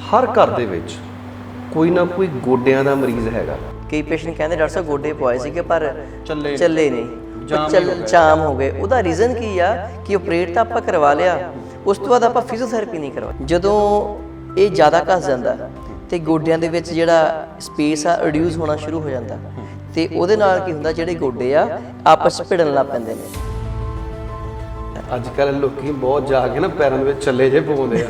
हर घर ਦੇ ਵਿੱਚ ਕੋਈ ਨਾ ਕੋਈ ਗੋਡਿਆਂ ਦਾ ਮਰੀਜ਼ ਹੈਗਾ। ਕਈ ਪੇਸ਼ੈਂਟ ਕਹਿੰਦੇ ਡਾਕਟਰ ਸਾਹਿਬ ਗੋਡੇ ਪਵਾਏ ਸੀਗੇ ਪਰ ਚੱਲੇ ਨਹੀਂ, ਜਾਮ ਹੋ ਗਏ। ਉਹਦਾ ਰੀਜ਼ਨ ਕੀ ਆ ਕਿ ਆਪਰੇਟ ਤਾਂ ਆਪਾਂ ਕਰਵਾ ਲਿਆ, ਉਸ ਤੋਂ ਬਾਅਦ ਆਪਾਂ ਫਿਜ਼ੀਓਥੈਰੇਪੀ ਨਹੀਂ ਕਰਵਾਈ। ਜਦੋਂ ਇਹ ਜ਼ਿਆਦਾ ਘਸ ਜਾਂਦਾ ਤੇ ਗੋਡਿਆਂ ਦੇ ਵਿੱਚ ਜਿਹੜਾ ਸਪੇਸ ਆ ਰਿਡਿਊਸ ਹੋਣਾ ਸ਼ੁਰੂ ਹੋ ਜਾਂਦਾ ਤੇ ਉਹਦੇ ਨਾਲ ਕੀ ਹੁੰਦਾ, ਜਿਹੜੇ ਗੋਡੇ ਆ ਆਪਸ ਵਿੱਚ ਭਿੜਨ ਲੱਗ ਪੈਂਦੇ ਨੇ। ਅੱਜ ਕੱਲ੍ਹ ਲੋਕੀ ਬਹੁਤ ਜਾ ਕੇ ਨਾ ਪੈਰਾਂ ਦੇ ਵਿੱਚ ਛੱਲੇ ਜੇ ਪਾਉਂਦੇ ਆ।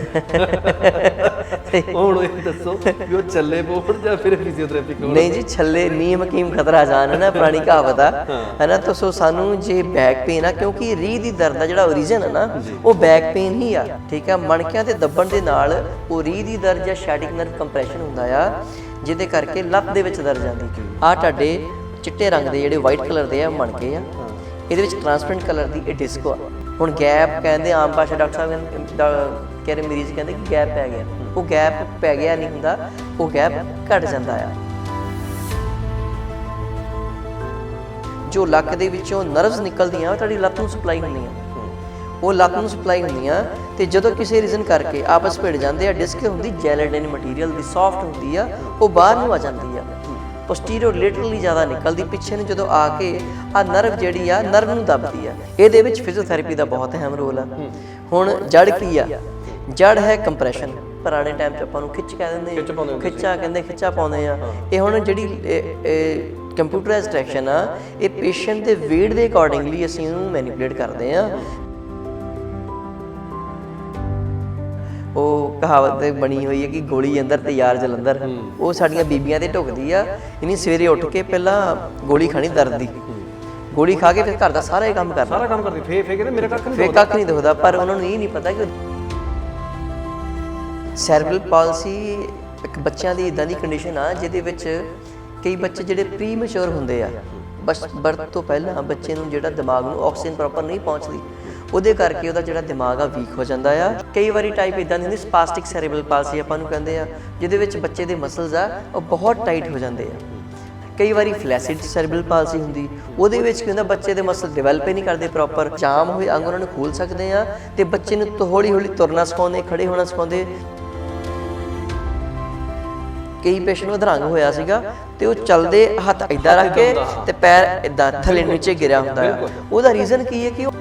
ਹੁਣ ਇਹ ਦੱਸੋ ਵੀ ਉਹ ਛੱਲੇ ਪਾਉਣ ਜਾਂ ਫਿਰ ਫਿਜ਼ੀਓਥੈਰੇਪੀ ਕਰਵਾਉਣ? ਨਹੀਂ ਜੀ, ਛੱਲੇ ਨੀਮ ਹਕੀਮ ਖਤਰਾ ਜਾਨ ਹੈ ਨਾ, ਪੁਰਾਣੀ ਕਹਾਵਤ ਆ ਹੈ ਨਾ। ਤਾਂ ਸੋ ਸਾਨੂੰ ਜੇ ਬੈਕ ਪੇਨ ਆ, ਕਿਉਂਕਿ ਰੀਹ ਦੀ ਦਰਦ ਦਾ ਜਿਹੜਾ ਓਰੀਜਨ ਹੈ ਨਾ ਉਹ ਬੈਕ ਪੇਨ ਹੀ ਆ, ਠੀਕ ਆ। ਮਣਕਿਆਂ ਤੇ ਦੱਬਣ ਦੇ ਨਾਲ ਉਹ ਰੀਹ ਦੀ ਦਰਦ ਜਾਂ ਸ਼ੈਟਿਕ ਨਰਵ ਕੰਪਰੈਸ਼ਨ ਹੁੰਦਾ ਆ, ਜਿਹਦੇ ਕਰਕੇ ਲੱਤ ਦੇ ਵਿੱਚ ਦਰਦ ਜਾਂਦੀ। ਆ ਤੁਹਾਡੇ ਚਿੱਟੇ ਰੰਗ ਦੇ ਜਿਹੜੇ ਵਾਈਟ ਕਲਰ ਦੇ ਆ ਮਣਕੇ ਆ, ਇਹਦੇ ਵਿੱਚ ਟ੍ਰਾਂਸਪੇਰੈਂਟ ਕਲਰ ਦੀ ਇਹ ਡਿਸਕ ਆ। ਹੁਣ ਗੈਪ ਕਹਿੰਦੇ ਆਮ ਭਾਸ਼ਾ, ਡਾਕਟਰ ਸਾਹਿਬ ਕਹਿ ਰਹੇ ਮਰੀਜ਼ ਕਹਿੰਦੇ ਕਿ ਗੈਪ ਪੈ ਗਿਆ, ਉਹ ਗੈਪ ਪੈ ਗਿਆ ਨਹੀਂ ਹੁੰਦਾ, ਉਹ ਗੈਪ ਘਟ ਜਾਂਦਾ ਆ। ਜੋ ਲੱਕ ਦੇ ਵਿੱਚੋਂ ਨਰਵਸ ਨਿਕਲਦੀਆਂ ਉਹ ਤੁਹਾਡੀ ਲੱਤ ਨੂੰ ਸਪਲਾਈ ਹੁੰਦੀਆਂ, ਉਹ ਲੱਤ ਨੂੰ ਸਪਲਾਈ ਹੁੰਦੀਆਂ ਤੇ ਜਦੋਂ ਕਿਸੇ ਰੀਜ਼ਨ ਕਰਕੇ ਆਪਸ ਭਿੜ ਜਾਂਦੇ ਆ, ਡਿਸਕ ਹੁੰਦੀ ਜੈਲੇਟਿਨ ਮਟੀਰੀਅਲ ਦੀ, ਸੌਫਟ ਹੁੰਦੀ ਆ, ਉਹ ਬਾਹਰ ਨੂੰ ਆ ਜਾਂਦੀ ਆ। ਪੋਸਟੀਰੀਅਰ ਲੇਟਰਲੀ ਜ਼ਿਆਦਾ ਨਿਕਲਦੀ, ਪਿੱਛੇ ਨੂੰ ਜਦੋਂ ਆ ਕੇ ਆ ਨਰਵ ਜਿਹੜੀ ਆ ਨਰਵ ਨੂੰ ਦੱਬਦੀ ਆ। ਇਹਦੇ ਵਿੱਚ ਫਿਜ਼ੀਓਥੈਰੇਪੀ ਦਾ ਬਹੁਤ ਅਹਿਮ ਰੋਲ ਆ। ਹੁਣ ਜੜ ਕੀ ਆ? ਜੜ ਹੈ ਕੰਪਰੈਸ਼ਨ। ਪੁਰਾਣੇ ਟਾਈਮ 'ਚ ਆਪਾਂ ਨੂੰ ਖਿੱਚ ਕਹਿ ਦਿੰਦੇ, ਖਿੱਚਾ ਕਹਿੰਦੇ, ਖਿੱਚਾ ਪਾਉਂਦੇ ਆ। ਇਹ ਹੁਣ ਜਿਹੜੀ ਕੰਪਿਊਟਰਾਈਜ਼ਡ ਐਕਸ਼ਨ ਆ, ਇਹ ਪੇਸ਼ੈਂਟ ਦੇ ਵੇਟ ਦੇ ਅਕੋਰਡਿੰਗਲੀ ਅਸੀਂ ਇਹਨੂੰ ਮੈਨੀਪੂਲੇਟ ਕਰਦੇ ਆ। ਉਹ ਕਹਾਵਤ ਬਣੀ ਹੋਈ ਹੈ ਕਿ ਗੋਲੀ ਅੰਦਰ ਤੇ ਯਾਰ ਜਲੰਧਰ। ਉਹ ਸਾਡੀਆਂ ਬੀਬੀਆਂ ਤੇ ਢੁਕਦੀ ਆ, ਇਨੀ ਸਵੇਰੇ ਉੱਠ ਕੇ ਪਹਿਲਾਂ ਗੋਲੀ ਖਾਣੀ ਦਰਦ ਦੀ, ਗੋਲੀ ਖਾ ਕੇ ਫਿਰ ਘਰ ਦਾ ਸਾਰਾ ਹੀ ਕੰਮ ਕਰਨਾ, ਸਾਰਾ ਕੰਮ ਕਰਦੀ। ਫੇ ਕਹਿੰਦੇ ਮੇਰਾ ਕੱਖ ਨਹੀਂ ਦੁਖਦਾ, ਪਰ ਉਹਨਾਂ ਨੂੰ ਇਹ ਨਹੀਂ ਪਤਾ ਕਿ ਸੈਰਬਰਲ ਪਾਲਸੀ ਇੱਕ ਬੱਚਿਆਂ ਦੀ ਇਦਾਂ ਦੀ ਕੰਡੀਸ਼ਨ ਆ ਜਿਹਦੇ ਵਿੱਚ ਕਈ ਬੱਚੇ ਜਿਹੜੇ ਪ੍ਰੀ ਮੈਚੁਰ ਹੁੰਦੇ ਆ, ਬਸ ਬਰਥ ਤੋਂ ਪਹਿਲਾਂ ਬੱਚੇ ਨੂੰ ਜਿਹੜਾ ਦਿਮਾਗ ਨੂੰ ਆਕਸੀਜਨ ਪ੍ਰੋਪਰ ਨਹੀਂ ਪਹੁੰਚਦੀ, ਉਹਦੇ ਕਰਕੇ ਉਹਦਾ ਜਿਹੜਾ ਦਿਮਾਗ ਆ ਵੀਕ ਹੋ ਜਾਂਦਾ ਆ। ਕਈ ਵਾਰੀ ਟਾਈਪ ਇਦਾਂ ਦੀ ਹੁੰਦੀ ਸਪਾਸਟਿਕ ਸੈਰੇਬਰਲ ਪਾਲਸੀ ਆਪਾਂ ਨੂੰ ਕਹਿੰਦੇ ਆ, ਜਿਹਦੇ ਵਿੱਚ ਬੱਚੇ ਦੇ ਮਸਲਸ ਆ ਉਹ ਬਹੁਤ ਟਾਈਟ ਹੋ ਜਾਂਦੇ ਆ। ਕਈ ਵਾਰੀ ਫਲੈਸਿਡ ਸੈਰੇਬਰਲ ਪਾਲਸੀ ਹੁੰਦੀ, ਉਹਦੇ ਵਿੱਚ ਕੀ ਹੁੰਦਾ, ਬੱਚੇ ਦੇ ਮਸਲ ਡਿਵੈਲਪ ਹੀ ਨਹੀਂ ਕਰਦੇ ਪ੍ਰੋਪਰ, ਜਾਮ ਹੋਏ ਅੰਗ ਉਹਨਾਂ ਨੂੰ ਖੋਲ ਸਕਦੇ ਆ ਤੇ ਬੱਚੇ ਨੂੰ ਹੌਲੀ ਹੌਲੀ ਤੁਰਨਾ ਸਿਖਾਉਂਦੇ, ਖੜੇ ਹੋਣਾ ਸਿਖਾਉਂਦੇ। ਕਈ ਪੇਸ਼ੈਂਟ ਨੂੰ ਅਧਰੰਗ ਹੋਇਆ ਸੀਗਾ ਤੇ ਉਹ ਚੱਲਦੇ ਹੱਥ ਏਦਾਂ ਰੱਖ ਕੇ ਤੇ ਪੈਰ ਏਦਾਂ ਥੱਲੇ ਨੀਚੇ ਗਿਰਿਆ ਹੁੰਦਾ ਹੈ। ਉਹਦਾ ਰੀਜ਼ਨ ਕੀ ਹੈ ਕਿ ਉਹ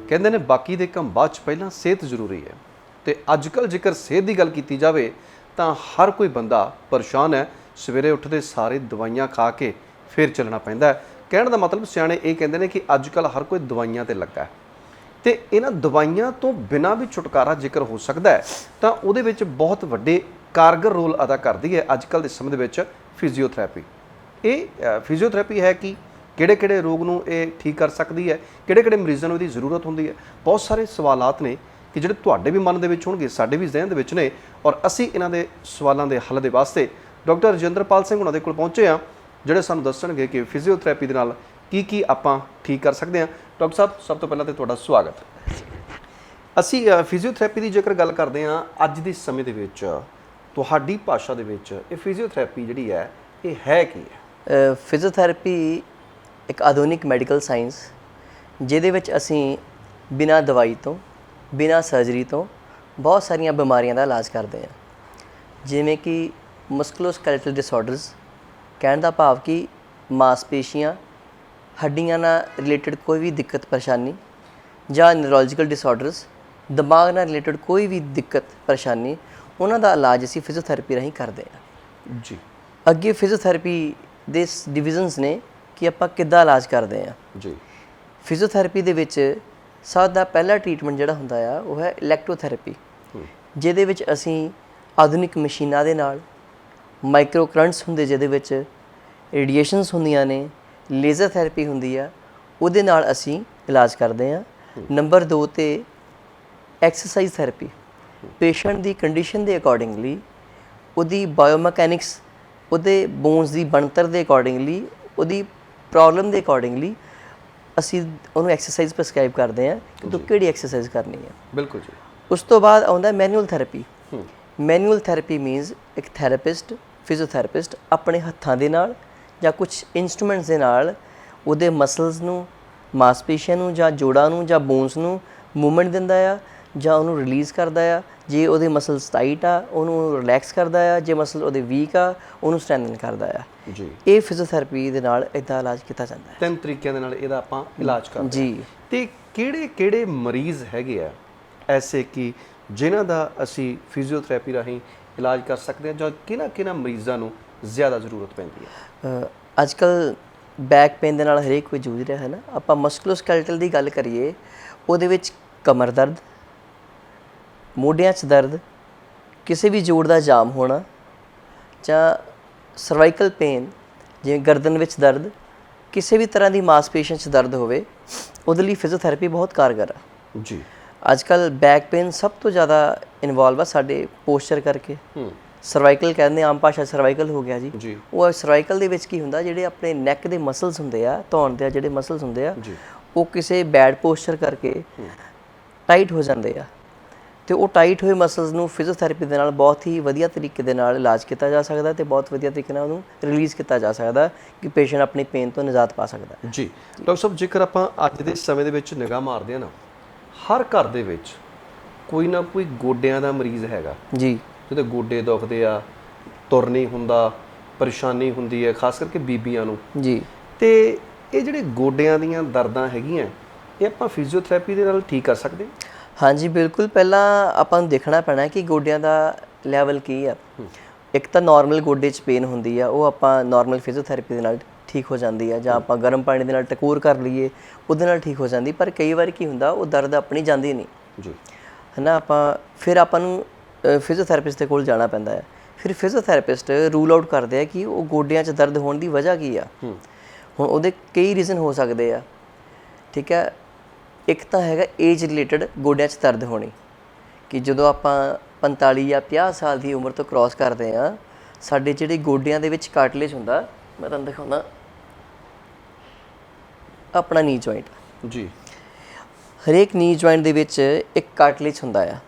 ਕਹਿੰਦੇ ਨੇ ਬਾਕੀ ਦੇ ਕੰਮ ਬਾਅਦ 'ਚ, ਪਹਿਲਾਂ ਸਿਹਤ ਜ਼ਰੂਰੀ ਹੈ। ਤੇ ਅੱਜ ਕੱਲ੍ਹ ਜੇਕਰ ਸਿਹਤ ਦੀ ਗੱਲ ਕੀਤੀ ਜਾਵੇ ਤਾਂ ਹਰ ਕੋਈ ਬੰਦਾ ਪਰੇਸ਼ਾਨ ਹੈ। ਸਵੇਰੇ ਉੱਠਦੇ ਸਾਰੇ ਦਵਾਈਆਂ ਖਾ ਕੇ ਫਿਰ ਚੱਲਣਾ ਪੈਂਦਾ ਹੈ। ਕਹਿਣ ਦਾ ਮਤਲਬ ਸਿਆਣੇ ਇਹ ਕਹਿੰਦੇ ਨੇ ਕਿ ਅੱਜ ਕੱਲ੍ਹ ਹਰ ਕੋਈ ਦਵਾਈਆਂ ਤੇ ਲੱਗਾ ਹੈ ਤੇ ਇਹਨਾਂ ਦਵਾਈਆਂ ਤੋਂ ਬਿਨਾਂ ਵੀ ਛੁਟਕਾਰਾ ਜੇਕਰ ਹੋ ਸਕਦਾ ਹੈ ਤਾਂ ਉਹਦੇ ਵਿੱਚ ਬਹੁਤ ਵੱਡੇ ਕਾਰਗਰ ਰੋਲ ਅਦਾ ਕਰਦੀ ਹੈ ਅੱਜ ਕੱਲ੍ਹ ਦੇ ਸਮੇਂ ਦੇ ਵਿੱਚ ਫਿਜ਼ੀਓਥੈਰੇਪੀ। ਇਹ ਫਿਜ਼ੀਓਥੈਰੇਪੀ ਹੈ ਕਿ ਕਿਹੜੇ ਰੋਗ ਨੂੰ ਇਹ ਠੀਕ ਕਰ ਸਕਦੀ ਹੈ, ਕਿਹੜੇ ਮਰੀਜ਼ਾਂ ਨੂੰ ਇਹਦੀ ਜ਼ਰੂਰਤ ਹੁੰਦੀ ਹੈ। ਬਹੁਤ ਸਾਰੇ ਸਵਾਲਾਤ ਨੇ ਕਿ ਜਿਹੜੇ ਤੁਹਾਡੇ ਵੀ ਮਨ ਦੇ ਵਿੱਚ ਹੋਣਗੇ, ਸਾਡੇ ਵੀ ਜ਼ਿਹਨ ਦੇ ਵਿੱਚ ਨੇ, ਔਰ ਅਸੀਂ ਇਹਨਾਂ ਦੇ ਸਵਾਲਾਂ ਦੇ ਹੱਲ ਦੇ ਵਾਸਤੇ ਡਾਕਟਰ ਰਜਿੰਦਰਪਾਲ ਸਿੰਘ ਉਹਨਾਂ ਦੇ ਕੋਲ ਪਹੁੰਚੇ ਹਾਂ, ਜਿਹੜੇ ਸਾਨੂੰ ਦੱਸਣਗੇ ਕਿ ਫਿਜ਼ੀਓਥੈਰੇਪੀ ਦੇ ਨਾਲ ਕੀ ਆਪਾਂ ਠੀਕ ਕਰ ਸਕਦੇ ਹਾਂ। ਡਾਕਟਰ ਸਾਹਿਬ, ਸਭ ਤੋਂ ਪਹਿਲਾਂ ਤਾਂ ਤੁਹਾਡਾ ਸਵਾਗਤ। ਅਸੀਂ ਫਿਜ਼ੀਓਥੈਰੇਪੀ ਦੀ ਜੇਕਰ ਗੱਲ ਕਰਦੇ ਹਾਂ ਅੱਜ ਦੇ ਸਮੇਂ ਦੇ ਵਿੱਚ, ਤੁਹਾਡੀ ਭਾਸ਼ਾ ਦੇ ਵਿੱਚ ਇਹ ਫਿਜ਼ੀਓਥੈਰੇਪੀ ਜਿਹੜੀ ਹੈ ਇਹ ਹੈ ਕੀ ਹੈ? ਫਿਜ਼ੀਓਥੈਰੇਪੀ ਇੱਕ ਆਧੁਨਿਕ ਮੈਡੀਕਲ ਸਾਇੰਸ, ਜਿਹਦੇ ਵਿੱਚ ਅਸੀਂ ਬਿਨਾਂ ਦਵਾਈ ਤੋਂ, ਬਿਨਾਂ ਸਰਜਰੀ ਤੋਂ ਬਹੁਤ ਸਾਰੀਆਂ ਬਿਮਾਰੀਆਂ ਦਾ ਇਲਾਜ ਕਰਦੇ ਹਾਂ। ਜਿਵੇਂ ਕਿ ਮਸਕੂਲੋਸਕੈਲੇਟਲ ਡਿਸਆਰਡਰਸ, ਕਹਿਣ ਦਾ ਭਾਵ ਕਿ ਮਾਸਪੇਸ਼ੀਆਂ, ਹੱਡੀਆਂ ਨਾਲ ਰਿਲੇਟਡ ਕੋਈ ਵੀ ਦਿੱਕਤ ਪਰੇਸ਼ਾਨੀ, ਜਾਂ ਨਿਊਰੋਲੋਜੀਕਲ ਡਿਸਆਰਡਰਸ, ਦਿਮਾਗ ਨਾਲ ਰਿਲੇਟਡ ਕੋਈ ਵੀ ਦਿੱਕਤ ਪਰੇਸ਼ਾਨੀ, ਉਹਨਾਂ ਦਾ ਇਲਾਜ ਅਸੀਂ ਫਿਜ਼ੀਓਥੈਰੇਪੀ ਰਾਹੀਂ ਕਰਦੇ ਹਾਂ ਜੀ। ਅੱਗੇ ਫਿਜ਼ੀਓਥੈਰੇਪੀ ਦੇ ਡਿਵੀਜ਼ਨਸ ਨੇ ਕਿ ਆਪਾਂ ਕਿੱਦਾਂ ਇਲਾਜ ਕਰਦੇ ਹਾਂ ਜੀ। ਫਿਜ਼ੀਓਥੈਰੇਪੀ ਦੇ ਵਿੱਚ ਸਭ ਦਾ ਪਹਿਲਾ ਟ੍ਰੀਟਮੈਂਟ ਜਿਹੜਾ ਹੁੰਦਾ ਆ ਉਹ ਹੈ ਇਲੈਕਟ੍ਰੋਥੈਰੇਪੀ, ਜਿਹਦੇ ਵਿੱਚ ਅਸੀਂ ਆਧੁਨਿਕ ਮਸ਼ੀਨਾਂ ਦੇ ਨਾਲ, ਮਾਈਕਰੋ ਕਰੰਟਸ ਹੁੰਦੇ ਜਿਹਦੇ ਵਿੱਚ ਰੇਡੀਏਸ਼ਨਸ ਹੁੰਦੀਆਂ ਨੇ, ਲੇਜ਼ਰ ਥੈਰੇਪੀ ਹੁੰਦੀ ਆ, ਉਹਦੇ ਨਾਲ ਅਸੀਂ ਇਲਾਜ ਕਰਦੇ ਹਾਂ। ਨੰਬਰ 2 ਤੇ ਐਕਸਰਸਾਈਜ਼ ਥੈਰੇਪੀ, ਪੇਸ਼ੈਂਟ ਦੀ ਕੰਡੀਸ਼ਨ ਦੇ ਅਕੋਰਡਿੰਗਲੀ, ਉਹਦੀ ਬਾਇਓਮੈਕੈਨਿਕਸ, ਉਹਦੇ ਬੋਨਸ ਦੀ ਬਣਤਰ ਦੇ ਅਕੋਰਡਿੰਗਲੀ, ਉਹਦੀ ਪ੍ਰੋਬਲਮ ਦੇ ਅਕੋਰਡਿੰਗਲੀ ਅਸੀਂ ਉਹਨੂੰ ਐਕਸਰਸਾਈਜ਼ ਪ੍ਰਸਕ੍ਰਾਈਬ ਕਰਦੇ ਹਾਂ ਕਿ ਤੂੰ ਕਿਹੜੀ ਐਕਸਰਸਾਈਜ਼ ਕਰਨੀ ਹੈ। ਬਿਲਕੁਲ ਜੀ। ਉਸ ਤੋਂ ਬਾਅਦ ਆਉਂਦਾ manual therapy. Manual therapy means ਇੱਕ ਥੈਰੇਪਿਸਟ, ਫਿਜ਼ੀਓਥੈਰੇਪਿਸਟ ਆਪਣੇ ਹੱਥਾਂ ਦੇ ਨਾਲ ਜਾਂ ਕੁਝ ਇੰਸਟਰੂਮੈਂਟਸ ਦੇ ਨਾਲ ਉਹਦੇ ਮਸਲਸ ਨੂੰ, ਮਾਸਪੇਸ਼ੀਆਂ ਨੂੰ ਜਾਂ ਜੋੜਾਂ ਨੂੰ ਜਾਂ ਬੋਨਸ ਨੂੰ ਮੂਵਮੈਂਟ ਦਿੰਦਾ ਆ ਜਾਂ ਉਹਨੂੰ ਰਿਲੀਜ਼ ਕਰਦਾ ਆ। ਜੇ ਉਹਦੇ ਮਸਲਸ ਟਾਈਟ ਆ ਉਹਨੂੰ ਰਿਲੈਕਸ ਕਰਦਾ ਆ, ਜੇ ਮਸਲ ਉਹਦੇ ਵੀਕ ਆ ਉਹਨੂੰ ਸਟਰੈਂਥਨ ਕਰਦਾ ਆ ਜੀ। ਇਹ ਫਿਜ਼ੀਓਥੈਰੇਪੀ ਦੇ ਨਾਲ ਇਦਾਂ ਇਲਾਜ ਕੀਤਾ ਜਾਂਦਾ ਹੈ। 3 ਤਰੀਕਿਆਂ ਦੇ ਨਾਲ ਇਹਦਾ ਆਪਾਂ ਇਲਾਜ ਕਰਦੇ ਜੀ। ਤੇ ਕਿਹੜੇ ਮਰੀਜ਼ ਹੈਗੇ ਆ ਐਸੇ ਕਿ ਜਿਨ੍ਹਾਂ ਦਾ ਅਸੀਂ ਫਿਜ਼ੀਓਥੈਰੇਪੀ ਰਾਹੀਂ ਇਲਾਜ ਕਰ ਸਕਦੇ ਹਾਂ, ਜਾਂ ਕਿਹਨਾਂ ਮਰੀਜ਼ਾਂ ਨੂੰ ਜ਼ਿਆਦਾ ਜ਼ਰੂਰਤ ਪੈਂਦੀ ਹੈ? ਅੱਜ ਕੱਲ ਬੈਕ ਪੇਨ ਦੇ ਨਾਲ ਹਰੇਕ ਕੋਈ ਜੂਝ ਰਿਹਾ ਹੈ ਨਾ। ਆਪਾਂ ਮਸਕੂਲੋਸਕੈਲਟਲ ਦੀ ਗੱਲ ਕਰੀਏ, ਉਹਦੇ ਵਿੱਚ ਕਮਰ ਦਰਦ, ਮੋਢਿਆਂ 'ਚ ਦਰਦ, ਕਿਸੇ ਵੀ ਜੋੜ ਦਾ ਜਾਮ ਹੋਣਾ, ਜਾਂ ਸਰਵਾਈਕਲ ਪੇਨ ਜਿਵੇਂ ਗਰਦਨ ਵਿੱਚ ਦਰਦ, ਕਿਸੇ ਵੀ ਤਰ੍ਹਾਂ ਦੀ ਮਾਸਪੇਸ਼ੀਆਂ 'ਚ ਦਰਦ ਹੋਵੇ, ਉਹਦੇ ਲਈ ਫਿਜ਼ੀਓਥੈਰੇਪੀ ਬਹੁਤ ਕਾਰਗਰ ਆ ਜੀ। ਅੱਜ ਕੱਲ ਬੈਕ ਪੇਨ ਸਭ ਤੋਂ ਜ਼ਿਆਦਾ ਇਨਵੋਲਵ ਆ ਸਾਡੇ ਪੋਸਚਰ ਕਰਕੇ। ਸਰਵਾਈਕਲ ਕਹਿੰਦੇ ਆਮ ਭਾਸ਼ਾ ਸਰਵਾਈਕਲ ਹੋ ਗਿਆ ਜੀ। ਉਹ ਸਰਵਾਈਕਲ ਦੇ ਵਿੱਚ ਕੀ ਹੁੰਦਾ, ਜਿਹੜੇ ਆਪਣੇ ਨੈਕ ਦੇ ਮਸਲਸ ਹੁੰਦੇ ਆ, ਧੌਣ ਦੇ ਜਿਹੜੇ ਮਸਲਸ ਹੁੰਦੇ ਆ, ਉਹ ਕਿਸੇ ਬੈਡ ਪੋਸਚਰ ਕਰਕੇ ਟਾਈਟ ਹੋ ਜਾਂਦੇ ਆ, ਤੇ ਉਹ ਟਾਈਟ ਹੋਏ ਮਸਲਸ ਨੂੰ ਫਿਜ਼ੀਓਥੈਰੇਪੀ ਦੇ ਨਾਲ ਬਹੁਤ ਹੀ ਵਧੀਆ ਤਰੀਕੇ ਦੇ ਨਾਲ ਇਲਾਜ ਕੀਤਾ ਜਾ ਸਕਦਾ ਤੇ ਬਹੁਤ ਵਧੀਆ ਤਰੀਕੇ ਨਾਲ ਉਹਨੂੰ ਰਿਲੀਜ਼ ਕੀਤਾ ਜਾ ਸਕਦਾ ਕਿ ਪੇਸ਼ੈਂਟ ਆਪਣੀ ਪੇਨ ਤੋਂ ਨਿਜਾਤ ਪਾ ਸਕਦਾ ਜੀ। ਡਾਕਟਰ ਸਾਹਿਬ, ਜੇਕਰ ਆਪਾਂ ਅੱਜ ਦੇ ਸਮੇਂ ਦੇ ਵਿੱਚ ਨਿਗਾਹ ਮਾਰਦੇ ਹਾਂ ਨਾ, ਹਰ ਘਰ ਦੇ ਵਿੱਚ ਕੋਈ ਨਾ ਕੋਈ ਗੋਡਿਆਂ ਦਾ ਮਰੀਜ਼ ਹੈਗਾ ਜੀ। ਜਿਹਦੇ ਗੋਡੇ ਦੁਖਦੇ ਆ, ਤੁਰ ਨਹੀਂ ਹੁੰਦਾ, ਪਰੇਸ਼ਾਨੀ ਹੁੰਦੀ ਹੈ ਖਾਸ ਕਰਕੇ ਬੀਬੀਆਂ ਨੂੰ ਜੀ। ਤੇ ਇਹ ਜਿਹੜੇ ਗੋਡਿਆਂ ਦੀਆਂ ਦਰਦਾਂ ਹੈਗੀਆਂ, ਇਹ ਆਪਾਂ ਫਿਜ਼ੀਓਥੈਰੇਪੀ ਦੇ ਨਾਲ ਠੀਕ ਕਰ ਸਕਦੇ ਹਾਂ? ਹਾਂਜੀ ਬਿਲਕੁਲ। ਪਹਿਲਾਂ ਆਪਾਂ ਨੂੰ ਦੇਖਣਾ ਪੈਣਾ ਕਿ ਗੋਡਿਆਂ ਦਾ ਲੈਵਲ ਕੀ ਆ। ਇੱਕ ਤਾਂ ਨਾਰਮਲ ਗੋਡੇ 'ਚ ਪੇਨ ਹੁੰਦੀ ਆ, ਉਹ ਆਪਾਂ ਨਾਰਮਲ ਫਿਜ਼ੀਓਥੈਰੇਪੀ ਦੇ ਨਾਲ ਠੀਕ ਹੋ ਜਾਂਦੀ ਆ, ਜਾਂ ਆਪਾਂ ਗਰਮ ਪਾਣੀ ਦੇ ਨਾਲ ਟਕੋਰ ਕਰ ਲਈਏ ਉਹਦੇ ਨਾਲ ਠੀਕ ਹੋ ਜਾਂਦੀ। ਪਰ ਕਈ ਵਾਰ ਕੀ ਹੁੰਦਾ, ਉਹ ਦਰਦ ਆਪਣੀ ਜਾਂਦੀ ਨਹੀਂ ਜੀ, ਹੈ ਨਾ। ਫਿਰ ਆਪਾਂ ਨੂੰ ਫਿਜ਼ੀਓਥੈਰੇਪਿਸਟ ਦੇ ਕੋਲ ਜਾਣਾ ਪੈਂਦਾ ਹੈ। ਫਿਰ ਫਿਜ਼ੀਓਥੈਰੇਪਿਸਟ ਰੂਲ ਆਊਟ ਕਰਦੇ ਆ ਕਿ ਉਹ ਗੋਡਿਆਂ 'ਚ ਦਰਦ ਹੋਣ ਦੀ ਵਜ੍ਹਾ ਕੀ ਆ। ਹੁਣ ਉਹਦੇ ਕਈ ਰੀਜ਼ਨ ਹੋ ਸਕਦੇ ਆ, ਠੀਕ ਹੈ। ਇੱਕ ਤਾਂ ਹੈਗਾ ਏਜ ਰਿਲੇਟਡ ਗੋਡਿਆਂ 'ਚ ਦਰਦ ਹੋਣੀ, ਕਿ ਜਦੋਂ ਆਪਾਂ 45 ਜਾਂ 50 ਸਾਲ ਦੀ ਉਮਰ ਤੋਂ ਕ੍ਰਾਸ ਕਰਦੇ ਹਾਂ, ਸਾਡੇ ਜਿਹੜੇ ਗੋਡਿਆਂ ਦੇ ਵਿੱਚ ਕਾਰਟਲੇਜ ਹੁੰਦਾ, ਮੈਂ ਤੁਹਾਨੂੰ ਦਿਖਾਉਂਦਾ, ਆਪਣਾ ਨੀ ਜੁਆਇੰਟ ਜੀ। ਹਰੇਕ ਨੀ ਜੁਆਇੰਟ ਦੇ ਵਿੱਚ ਇੱਕ ਕਾਰਟਲੇਜ ਹੁੰਦਾ ਆ।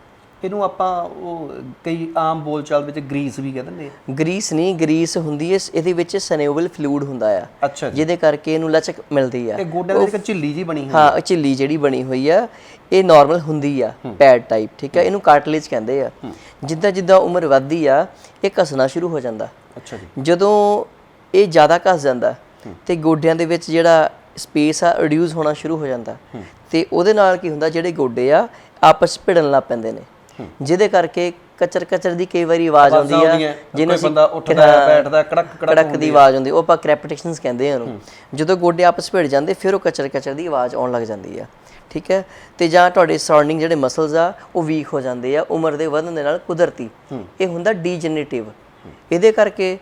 ਇਹਨੂੰ ਆਪਾਂ ਉਹ ਕਈ ਆਮ ਬੋਲਚਾਲ ਵਿੱਚ ਗਰੀਸ ਵੀ ਕਹਿ ਦਿੰਦੇ ਆ। ਗਰੀਸ ਨਹੀਂ, ਗਰੀਸ ਹੁੰਦੀ ਹੈ ਇਹਦੇ ਵਿੱਚ ਸਨੇਵਲ ਫਲੂਇਡ ਹੁੰਦਾ ਆ, ਅੱਛਾ ਜੀ। ਜਿਹਦੇ ਕਰਕੇ ਇਹਨੂੰ ਲਚਕ ਮਿਲਦੀ ਆ। ਇਹ ਗੋਡਿਆਂ ਦੇ ਵਿੱਚ ਝਿੱਲੀ ਜੀ ਬਣੀ ਹੋਈ ਹਾਂ, ਝਿੱਲੀ ਜਿਹੜੀ ਬਣੀ ਹੋਈ ਆ, ਇਹ ਨਾਰਮਲ ਹੁੰਦੀ ਆ, ਪੈਡ ਟਾਈਪ, ਠੀਕ ਹੈ। ਇਹਨੂੰ ਕਾਰਟਲੇਜ ਕਹਿੰਦੇ ਆ। ਜਿੱਦਾਂ ਜਿੱਦਾਂ ਉਮਰ ਵੱਧਦੀ ਆ, ਇਹ ਘਸਣਾ ਸ਼ੁਰੂ ਹੋ ਜਾਂਦਾ। ਅੱਛਾ ਜੀ। ਜਦੋਂ ਇਹ ਜ਼ਿਆਦਾ ਘਸ ਜਾਂਦਾ ਤੇ ਗੋਡਿਆਂ ਦੇ ਵਿੱਚ ਜਿਹੜਾ ਸਪੇਸ ਆ ਰਿਡਿਊਸ ਹੋਣਾ ਸ਼ੁਰੂ ਹੋ ਜਾਂਦਾ, ਤੇ ਉਹਦੇ ਨਾਲ ਕੀ ਹੁੰਦਾ, ਜਿਹੜੇ ਗੋਡੇ ਆ ਆਪਸ ਵਿੱਚ ਭਿੜਨ ਲੱਗ ਪੈਂਦੇ ਨੇ, ਜਿਹਦੇ ਕਰਕੇ ਕਚਰ ਕਚਰ ਦੀ ਕਈ ਵਾਰੀ ਆਵਾਜ਼ ਆਉਂਦੀ ਆ, ਜਿਹਨੂੰ ਅਸੀਂ ਬੰਦਾ ਉੱਠਦਾ ਬੈਠਦਾ ਕੜਕ ਕੜਕ ਦੀ ਆਵਾਜ਼ ਆਉਂਦੀ, ਉਹ ਆਪਾਂ ਕ੍ਰੈਪੀਟੇਸ਼ਨਸ ਕਹਿੰਦੇ ਆ ਉਹਨੂੰ। ਜਦੋਂ ਗੋਡੇ ਆਪਸ ਭਿੜ ਜਾਂਦੇ, ਫਿਰ ਉਹ ਕਚਰ ਕਚਰ ਦੀ ਆਵਾਜ਼ ਆਉਣ ਲੱਗ ਜਾਂਦੀ ਆ, ਠੀਕ ਹੈ। ਤੇ ਜਾਂ ਤੁਹਾਡੇ ਸਰਾਊਂਡਿੰਗ ਜਿਹੜੇ ਮਸਲਸ ਆ ਉਹ ਵੀਕ ਹੋ ਜਾਂਦੇ ਆ ਉਮਰ ਦੇ ਵਧਣ ਦੇ ਨਾਲ, ਕੁਦਰਤੀ। ਇਹ ਹੁੰਦਾ ਡੀਜਨਰੇਟਿਵ। ਇਹਦੇ ਕਰਕੇ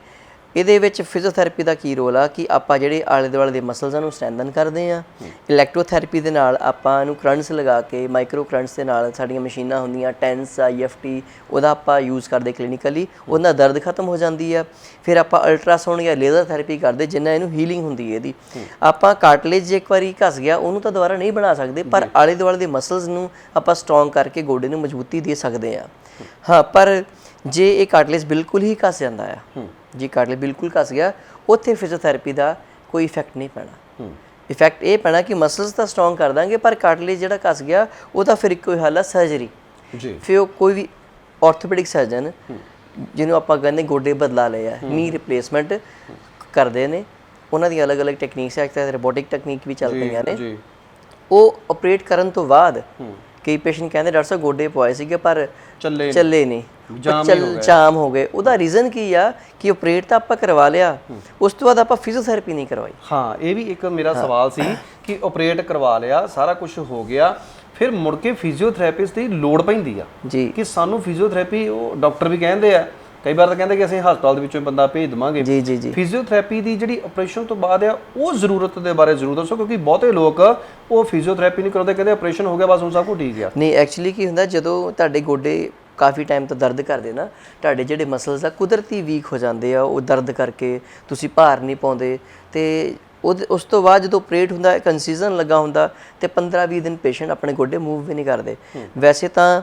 ਇਹਦੇ ਵਿੱਚ ਫਿਜ਼ੀਓਥੈਰੇਪੀ ਦਾ ਕੀ ਰੋਲ ਆ ਕਿ ਆਪਾਂ ਜਿਹੜੇ ਆਲੇ ਦੁਆਲੇ ਦੇ ਮਸਲਸਾਂ ਨੂੰ ਸਟਰੈਂਥਨ ਕਰਦੇ ਆ। ਇਲੈਕਟ੍ਰੋਥੈਰੇਪੀ ਦੇ ਨਾਲ ਆਪਾਂ ਇਹਨੂੰ ਕਰੰਟਸ ਲਗਾ ਕੇ, ਮਾਈਕਰੋ ਕਰੰਟਸ ਦੇ ਨਾਲ, ਸਾਡੀਆਂ ਮਸ਼ੀਨਾਂ ਹੁੰਦੀਆਂ ਟੈਂਸ IFT, ਉਹਦਾ ਆਪਾਂ ਯੂਜ਼ ਕਰਦੇ ਕਲੀਨਿਕਲੀ, ਉਹਦੇ ਨਾਲ ਦਰਦ ਖਤਮ ਹੋ ਜਾਂਦੀ ਆ। ਫਿਰ ਆਪਾਂ ਅਲਟਰਾਸਾਊਂਡ ਜਾਂ ਲੇਜ਼ਰ ਥੈਰੇਪੀ ਕਰਦੇ, ਜਿੰਨਾ ਇਹਨੂੰ ਹੀਲਿੰਗ ਹੁੰਦੀ ਹੈ ਇਹਦੀ। ਆਪਾਂ ਕਾਰਟਲੇਜ ਜੇ ਇੱਕ ਵਾਰੀ ਘਸ ਗਿਆ, ਉਹਨੂੰ ਤਾਂ ਦੁਬਾਰਾ ਨਹੀਂ ਬਣਾ ਸਕਦੇ, ਪਰ ਆਲੇ ਦੁਆਲੇ ਦੇ ਮਸਲਸ ਨੂੰ ਆਪਾਂ ਸਟਰੋਂਗ ਕਰਕੇ ਗੋਡੇ ਨੂੰ ਮਜ਼ਬੂਤੀ ਦੇ ਸਕਦੇ ਆ। ਹਾਂ, ਪਰ ਜੇ ਇਹ ਕਾਰਟਲੇਜ ਬਿਲਕੁਲ ਹੀ ਘਸ ਜਾਂਦਾ ਆ, ਜੇ ਕਾਰਟਲੇਜ ਬਿਲਕੁਲ ਘਸ ਗਿਆ, ਉੱਥੇ ਫਿਜ਼ੀਓਥੈਰੇਪੀ ਦਾ ਕੋਈ ਇਫੈਕਟ ਨਹੀਂ ਪੈਣਾ। ਇਫੈਕਟ ਇਹ ਪੈਣਾ ਕਿ ਮਸਲਸ ਤਾਂ ਸਟਰੋਂਗ ਕਰ ਦਾਂਗੇ, ਪਰ ਕਾਰਟਲੇਜ ਜਿਹੜਾ ਘਸ ਗਿਆ, ਉਹਦਾ ਫਿਰ ਇੱਕੋ ਹੀ ਹੱਲ ਆ, ਸਰਜਰੀ ਜੀ। ਫਿਰ ਉਹ ਕੋਈ ਵੀ ਆਰਥੋਪੈਡਿਕ ਸਰਜਨ, ਜਿਹਨੂੰ ਆਪਾਂ ਕਹਿੰਦੇ ਗੋਡੇ ਬਦਲਾ ਲਏ ਆ, ਨੀ ਰਿਪਲੇਸਮੈਂਟ ਕਰਦੇ ਨੇ, ਉਹਨਾਂ ਦੀ ਅਲੱਗ ਅਲੱਗ ਟੈਕਨੀਕਸ ਹੈ, ਇੱਕ ਤਾਂ ਰੋਬੋਟਿਕ ਟੈਕਨੀਕ ਵੀ ਚੱਲ ਪਈਆਂ ਨੇ। ਉਹ ਆਪਰੇਟ ਕਰਨ ਤੋਂ ਬਾਅਦ ਕਈ ਪੇਸ਼ੈਂਟ ਕਹਿੰਦੇ ਡਾਕਟਰ ਸਾਹਿਬ ਗੋਡੇ ਪਵਾਏ ਸੀਗੇ ਪਰ ਚੱਲੇ ਨਹੀਂ, ਜਾਮ ਹੋ ਗਏ। ਉਹਦਾ ਰੀਜ਼ਨ ਕੀ ਆ ਕਿ ਆਪਰੇਟ ਤਾਂ ਆਪਾਂ ਕਰਵਾ ਲਿਆ, ਉਸ ਤੋਂ ਬਾਅਦ ਆਪਾਂ ਫਿਜ਼ੀਓਥੈਰੇਪੀ ਨਹੀਂ ਕਰਵਾਈ। ਹਾਂ, ਇਹ ਵੀ ਇੱਕ ਮੇਰਾ ਸਵਾਲ ਸੀ ਕਿ ਆਪਰੇਟ ਕਰਵਾ ਲਿਆ, ਸਾਰਾ ਕੁਝ ਹੋ ਗਿਆ, ਫਿਰ ਮੁੜ ਕੇ ਫਿਜ਼ੀਓਥੈਰੇਪਿਸਟ ਦੀ ਲੋੜ ਪੈਂਦੀ ਆ ਜੀ, ਕਿ ਸਾਨੂੰ ਫਿਜ਼ੀਓਥੈਰੇਪੀ, ਉਹ ਡਾਕਟਰ ਵੀ ਕਹਿੰਦੇ ਆ, ਕਈ ਵਾਰ ਤਾਂ ਕਹਿੰਦੇ ਕਿ ਅਸੀਂ ਹਸਪਤਾਲ ਦੇ ਵਿੱਚੋਂ ਬੰਦਾ ਭੇਜ ਦੇਵਾਂਗੇ। ਜੀ ਜੀ ਜੀ। ਫਿਜ਼ੀਓਥੈਰੇਪੀ ਦੀ ਜਿਹੜੀ ਆਪਰੇਸ਼ਨ ਤੋਂ ਬਾਅਦ ਆ, ਉਹ ਜ਼ਰੂਰਤ ਦੇ ਬਾਰੇ ਜ਼ਰੂਰ ਦੱਸੋ, ਕਿਉਂਕਿ ਬਹੁਤੇ ਲੋਕ ਉਹ ਫਿਜ਼ੀਓਥੈਰੇਪੀ ਨਹੀਂ ਕਰਾਉਂਦੇ, ਕਹਿੰਦੇ ਆਪਰੇਸ਼ਨ ਹੋ ਗਿਆ ਬਸ ਹੁਣ ਸਭ ਕੁਝ ਠੀਕ ਆ। ਨਹੀਂ, ਐਕਚੁਅਲੀ ਕੀ ਹੁੰਦਾ, ਜਦੋਂ ਤੁਹਾਡੇ ਗੋਡੇ ਕਾਫੀ ਟਾਈਮ ਤੋਂ ਦਰਦ ਕਰਦੇ ਨਾ, ਤੁਹਾਡੇ ਜਿਹੜੇ ਮਸਲਸ ਆ ਕੁਦਰਤੀ ਵੀਕ ਹੋ ਜਾਂਦੇ ਆ, ਉਹ ਦਰਦ ਕਰਕੇ ਤੁਸੀਂ ਭਾਰ ਨਹੀਂ ਪਾਉਂਦੇ, ਤੇ ਉਸ ਤੋਂ ਬਾਅਦ ਜਦੋਂ ਆਪਰੇਟ ਹੁੰਦਾ, ਇੱਕ ਇਨਸੀਜ਼ਨ ਲੱਗਾ ਹੁੰਦਾ ਤੇ 15-20 ਦਿਨ ਪੇਸ਼ੈਂਟ ਆਪਣੇ ਗੋਡੇ ਮੂਵ ਵੀ ਨਹੀਂ ਕਰਦੇ। ਵੈਸੇ ਤਾਂ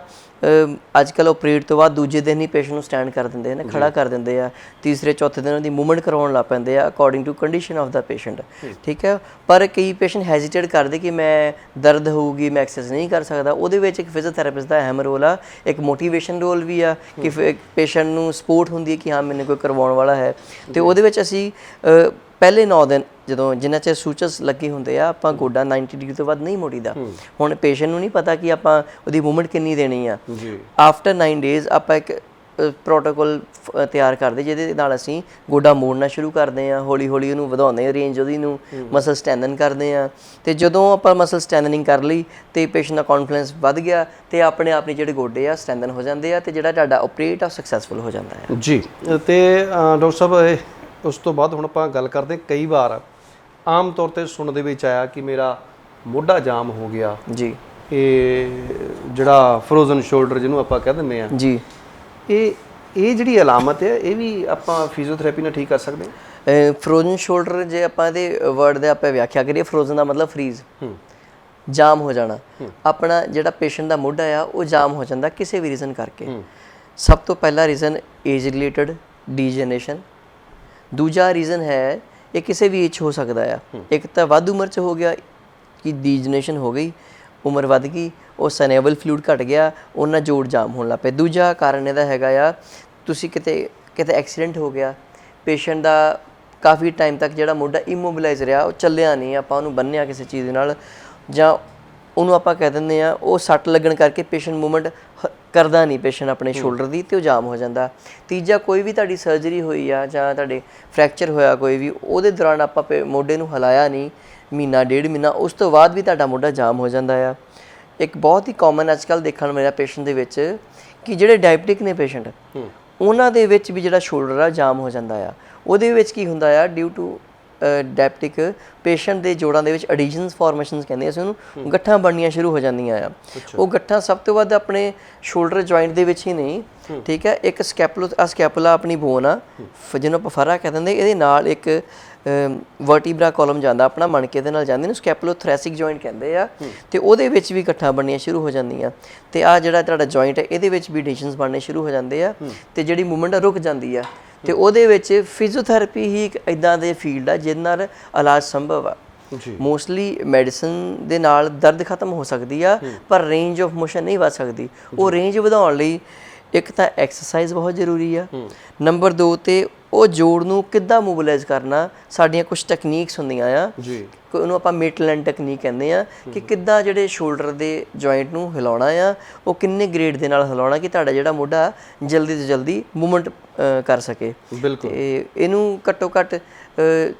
ਅੱਜ ਕੱਲ੍ਹ ਆਪਰੇਟ ਤੋਂ ਬਾਅਦ ਦੂਜੇ ਦਿਨ ਹੀ ਪੇਸ਼ੈਂਟ ਨੂੰ ਸਟੈਂਡ ਕਰ ਦਿੰਦੇ ਨੇ, ਖੜਾ ਕਰ ਦਿੰਦੇ ਆ, ਤੀਸਰੇ ਚੌਥੇ ਦਿਨ ਉਹਦੀ ਮੂਵਮੈਂਟ ਕਰਵਾਉਣ ਲੱਗ ਪੈਂਦੇ ਆ according to condition of the patient, ਠੀਕ ਹੈ। ਪਰ ਕਈ ਪੇਸ਼ੈਂਟ ਹੈਜ਼ੀਟੇਟ ਕਰਦੇ ਕਿ ਮੈਂ ਦਰਦ ਹੋਊਗੀ, ਮੈਂ ਐਕਸਰਸਾਈਜ਼ ਨਹੀਂ ਕਰ ਸਕਦਾ। ਉਹਦੇ ਵਿੱਚ ਇੱਕ ਫਿਜ਼ੀਓਥੈਰੇਪਿਸਟ ਦਾ ਅਹਿਮ ਰੋਲ ਆ, ਇੱਕ ਮੋਟੀਵੇਸ਼ਨ ਰੋਲ ਵੀ ਆ ਕਿ ਪੇਸ਼ੈਂਟ ਨੂੰ ਸਪੋਰਟ ਹੁੰਦੀ ਹੈ ਕਿ ਹਾਂ ਮੈਨੂੰ ਕੋਈ ਕਰਵਾਉਣ ਵਾਲਾ ਹੈ। ਤੇ ਉਹਦੇ ਵਿੱਚ ਅਸੀਂ ਪਹਿਲੇ 9 ਦਿਨ ਜਦੋਂ ਜਿੰਨਾ ਚਿਰ ਸੂਚਸ ਲੱਗੇ ਹੁੰਦੇ ਆ, ਆਪਾਂ ਗੋਡਾ 90 ਡਿਗਰੀ ਤੋਂ ਵੱਧ ਨਹੀਂ ਮੋੜੀਦਾ। ਹੁਣ ਪੇਸ਼ੈਂਟ ਨੂੰ ਨਹੀਂ ਪਤਾ ਕਿ ਆਪਾਂ ਉਹਦੀ ਮੂਵਮੈਂਟ ਕਿੰਨੀ ਦੇਣੀ ਆ। ਆਫਟਰ 9 ਡੇਜ਼ ਆਪਾਂ ਇੱਕ ਪ੍ਰੋਟੋਕੋਲ ਤਿਆਰ ਕਰਦੇ ਜਿਹਦੇ ਨਾਲ ਅਸੀਂ ਗੋਡਾ ਮੋੜਨਾ ਸ਼ੁਰੂ ਕਰਦੇ ਹਾਂ, ਹੌਲੀ ਹੌਲੀ ਉਹਨੂੰ ਵਧਾਉਂਦੇ ਹਾਂ ਰੇਂਜ ਉਹਦੀ ਨੂੰ, ਮਸਲ ਸਟੈਂਥਨ ਕਰਦੇ ਹਾਂ। ਤੇ ਜਦੋਂ ਆਪਾਂ ਮਸਲ ਸਟੈਂਥਨਿੰਗ ਕਰ ਲਈ ਤੇ ਪੇਸ਼ੈਂਟ ਦਾ ਕੌਨਫੀਡੈਂਸ ਵੱਧ ਗਿਆ ਤੇ ਆਪਣੇ ਆਪ ਜਿਹੜੇ ਗੋਡੇ ਆ ਸਟੈਂਥਨ ਹੋ ਜਾਂਦੇ ਆ ਤੇ ਜਿਹੜਾ ਤੁਹਾਡਾ ਆਪਰੇਟ ਆ ਸਕਸੈਸਫੁਲ ਹੋ ਜਾਂਦਾ ਹੈ ਜੀ। ਤੇ ਡਾਕਟਰ ਸਾਹਿਬ ਉਸ ਤੋਂ ਬਾਅਦ ਹੁਣ ਆਪਾਂ ਗੱਲ ਕਰਦੇ, ਕਈ ਵਾਰ ਆਮ ਤੌਰ ਤੇ ਸੁਣਨ ਦੇ ਵਿੱਚ ਆਇਆ ਕਿ ਮੇਰਾ ਮੋਢਾ ਜਾਮ ਹੋ ਗਿਆ ਜੀ, ਇਹ ਜਿਹੜਾ ਫਰੋਜ਼ਨ ਸ਼ੋਲਡਰ ਜਿਹਨੂੰ ਆਪਾਂ ਕਹਿ ਦਿੰਦੇ ਆ ਜੀ, ਇਹ ਜਿਹੜੀ ਅਲਾਮਤ ਹੈ ਇਹ ਵੀ ਆਪਾਂ ਫਿਜ਼ੀਓਥੈਰੇਪੀ ਨਾਲ ਠੀਕ ਕਰ ਸਕਦੇ ਹਾਂ? ਫਰੋਜ਼ਨ ਸ਼ੋਲਡਰ ਜੇ ਆਪਾਂ ਇਹਦੇ ਵਰਡ ਦੇ ਆਪਾਂ ਵਿਆਖਿਆ ਕਰੀਏ, ਫਰੋਜ਼ਨ ਦਾ ਮਤਲਬ ਫਰੀਜ਼, ਜਾਮ ਹੋ ਜਾਣਾ। ਆਪਣਾ ਜਿਹੜਾ ਪੇਸ਼ੈਂਟ ਦਾ ਮੋਢਾ ਆ ਉਹ ਜਾਮ ਹੋ ਜਾਂਦਾ ਕਿਸੇ ਵੀ ਰੀਜ਼ਨ ਕਰਕੇ। ਸਭ ਤੋਂ ਪਹਿਲਾ ਰੀਜ਼ਨ ਏਜ ਰਿਲੇਟਡ ਡੀਜਨਰੇਸ਼ਨ, ਦੂਜਾ ਰੀਜ਼ਨ ਹੈ ਇਹ ਕਿਸੇ ਵੀ ਏਜ ਹੋ ਸਕਦਾ ਆ। ਇੱਕ ਤਾਂ ਵੱਧ ਉਮਰ 'ਚ ਹੋ ਗਿਆ ਕਿ ਡੀਜਨਰੇਸ਼ਨ ਹੋ ਗਈ, ਉਮਰ ਵੱਧ ਗਈ, ਉਹ ਸਨੇਬਲ ਫਲੂਇਡ ਘਟ ਗਿਆ, ਉਹਨਾਂ ਜੋੜ ਜਾਮ ਹੋਣ ਲੱਗ ਪਏ। ਦੂਜਾ ਕਾਰਨ ਇਹਦਾ ਹੈਗਾ ਆ ਤੁਸੀਂ ਕਿਤੇ ਐਕਸੀਡੈਂਟ ਹੋ ਗਿਆ, ਪੇਸ਼ੈਂਟ ਦਾ ਕਾਫੀ ਟਾਈਮ ਤੱਕ ਜਿਹੜਾ ਮੋਢਾ ਇਮੋਬਿਲਾਈਜ਼ ਰਿਹਾ, ਉਹ ਚੱਲਿਆ ਨਹੀਂ, ਆਪਾਂ ਉਹਨੂੰ ਬੰਨਿਆ ਕਿਸੇ ਚੀਜ਼ ਦੇ ਨਾਲ, ਜਾਂ ਉਹਨੂੰ ਆਪਾਂ ਕਹਿ ਦਿੰਦੇ ਆ ਉਹ ਸੱਟ ਲੱਗਣ ਕਰਕੇ ਪੇਸ਼ੈਂਟ ਮੂਵਮੈਂਟ ਕਰਦਾ ਨਹੀਂ ਪੇਸ਼ੈਂਟ ਆਪਣੇ ਸ਼ੋਲਡਰ ਦੀ ਤੇ ਉਹ ਜਾਮ ਹੋ ਜਾਂਦਾ। ਤੀਜਾ ਕੋਈ ਵੀ ਤੁਹਾਡੀ ਸਰਜਰੀ ਹੋਈ ਆ ਜਾਂ ਤੁਹਾਡੇ ਫ੍ਰੈਕਚਰ ਹੋਇਆ ਕੋਈ ਵੀ, ਉਹਦੇ ਦੌਰਾਨ ਆਪਾਂ ਮੋਢੇ ਨੂੰ ਹਿਲਾਇਆ ਨਹੀਂ ਮਹੀਨਾ ਡੇਢ ਮਹੀਨਾ, ਉਸ ਤੋਂ ਬਾਅਦ ਵੀ ਤੁਹਾਡਾ ਮੋਢਾ ਜਾਮ ਹੋ ਜਾਂਦਾ ਆ। ਇੱਕ ਬਹੁਤ ਹੀ ਕਾਮਨ ਅੱਜ ਕੱਲ੍ਹ ਦੇਖਣ ਨੂੰ ਮਿਲਿਆ ਪੇਸ਼ੈਂਟ ਦੇ ਵਿੱਚ ਕਿ ਜਿਹੜੇ ਡਾਇਬਟਿਕ ਨੇ ਪੇਸ਼ੈਂਟ, ਉਹਨਾਂ ਦੇ ਵਿੱਚ ਵੀ ਜਿਹੜਾ ਸ਼ੋਲਡਰ ਆ ਜਾਮ ਹੋ ਜਾਂਦਾ ਆ। ਉਹਦੇ ਵਿੱਚ ਕੀ ਹੁੰਦਾ ਆ, ਡਿਊ ਟੂ ਡਾਇਬਟਿਕ ਪੇਸ਼ੈਂਟ ਦੇ ਜੋੜਾਂ ਦੇ ਵਿੱਚ ਐਡੀਸ਼ਨਸ ਫਾਰਮੇਸ਼ਨਸ ਕਹਿੰਦੇ ਅਸੀਂ ਉਹਨੂੰ, ਗੱਠਾਂ ਬਣਨੀਆਂ ਸ਼ੁਰੂ ਹੋ ਜਾਂਦੀਆਂ ਆ। ਉਹ ਗੱਠਾਂ ਸਭ ਤੋਂ ਵੱਧ ਆਪਣੇ ਸ਼ੋਲਡਰ ਜੁਆਇੰਟ ਦੇ ਵਿੱਚ ਹੀ ਨਹੀਂ, ਠੀਕ ਹੈ। ਇੱਕ ਸਕੈਪੂਲਾ ਆਪਣੀ ਬੋਨ ਆ ਜਿਹਨੂੰ ਆਪਾਂ ਫਰਾ ਕਹਿ ਦਿੰਦੇ, ਇਹਦੇ ਨਾਲ ਇੱਕ ਵਰਟੀਬਰਾ ਕਾਲਮ ਜਾਂਦਾ ਆਪਣਾ ਮਣਕੇ ਦੇ ਨਾਲ ਜਾਂਦੇ ਨੇ, ਸਕੈਪੂਲੋਥੋਰੈਸਿਕ ਜੁਆਇੰਟ ਕਹਿੰਦੇ ਆ। ਤੇ ਉਹਦੇ ਵਿੱਚ ਵੀ ਗੱਠਾਂ ਬਣਨੀਆਂ ਸ਼ੁਰੂ ਹੋ ਜਾਂਦੀਆਂ ਤੇ ਆ ਜਿਹੜਾ ਤੁਹਾਡਾ ਜੁਆਇੰਟ ਹੈ ਇਹਦੇ ਵਿੱਚ ਵੀ ਐਡੀਸ਼ਨਸ ਬਣਨੇ ਸ਼ੁਰੂ ਹੋ ਜਾਂਦੇ ਆ ਤੇ ਜਿਹੜੀ ਮੂਵਮੈਂਟ ਰੁਕ ਜਾਂਦੀ ਆ। ਤੇ ਉਹਦੇ ਵਿੱਚ ਫਿਜ਼ੀਓਥੈਰੇਪੀ ਹੀ ਇੱਕ ਇਦਾਂ ਦੇ ਫੀਲਡ ਆ ਜਿਹਦੇ ਨਾਲ ਇਲਾਜ ਸੰਭਵ ਆ। ਮੋਸਟਲੀ ਮੈਡੀਸਨ ਦੇ ਨਾਲ ਦਰਦ ਖਤਮ ਹੋ ਸਕਦੀ ਆ ਪਰ ਰੇਂਜ ਆਫ ਮੋਸ਼ਨ ਨਹੀਂ ਵੱਧ ਸਕਦੀ। ਉਹ ਰੇਂਜ ਵਧਾਉਣ ਲਈ ਇੱਕ ਤਾਂ ਐਕਸਰਸਾਈਜ਼ ਬਹੁਤ ਜ਼ਰੂਰੀ ਆ, ਨੰਬਰ 2 ਤੇ ਉਹ ਜੋੜ ਨੂੰ ਕਿੱਦਾਂ ਮੋਬਿਲਾਈਜ਼ ਕਰਨਾ, ਸਾਡੀਆਂ ਕੁਝ ਟੈਕਨੀਕਸ ਹੁੰਦੀਆਂ ਆ ਜੀ, ਉਹਨੂੰ ਆਪਾਂ ਮੇਟਲੈਂਡ ਟੈਕਨੀਕ ਕਹਿੰਦੇ ਆ ਕਿ ਕਿੱਦਾਂ ਜਿਹੜੇ ਸ਼ੋਲਡਰ ਦੇ ਜੁਆਇੰਟ ਨੂੰ ਹਿਲਾਉਣਾ ਆ, ਉਹ ਕਿੰਨੇ ਗ੍ਰੇਡ ਦੇ ਨਾਲ ਹਿਲਾਉਣਾ ਕਿ ਤੁਹਾਡਾ ਜਿਹੜਾ ਮੋਢਾ ਜਲਦੀ ਤੋਂ ਜਲਦੀ ਮੂਵਮੈਂਟ ਕਰ ਸਕੇ। ਬਿਲਕੁਲ। ਤੇ ਇਹਨੂੰ ਘੱਟੋ ਘੱਟ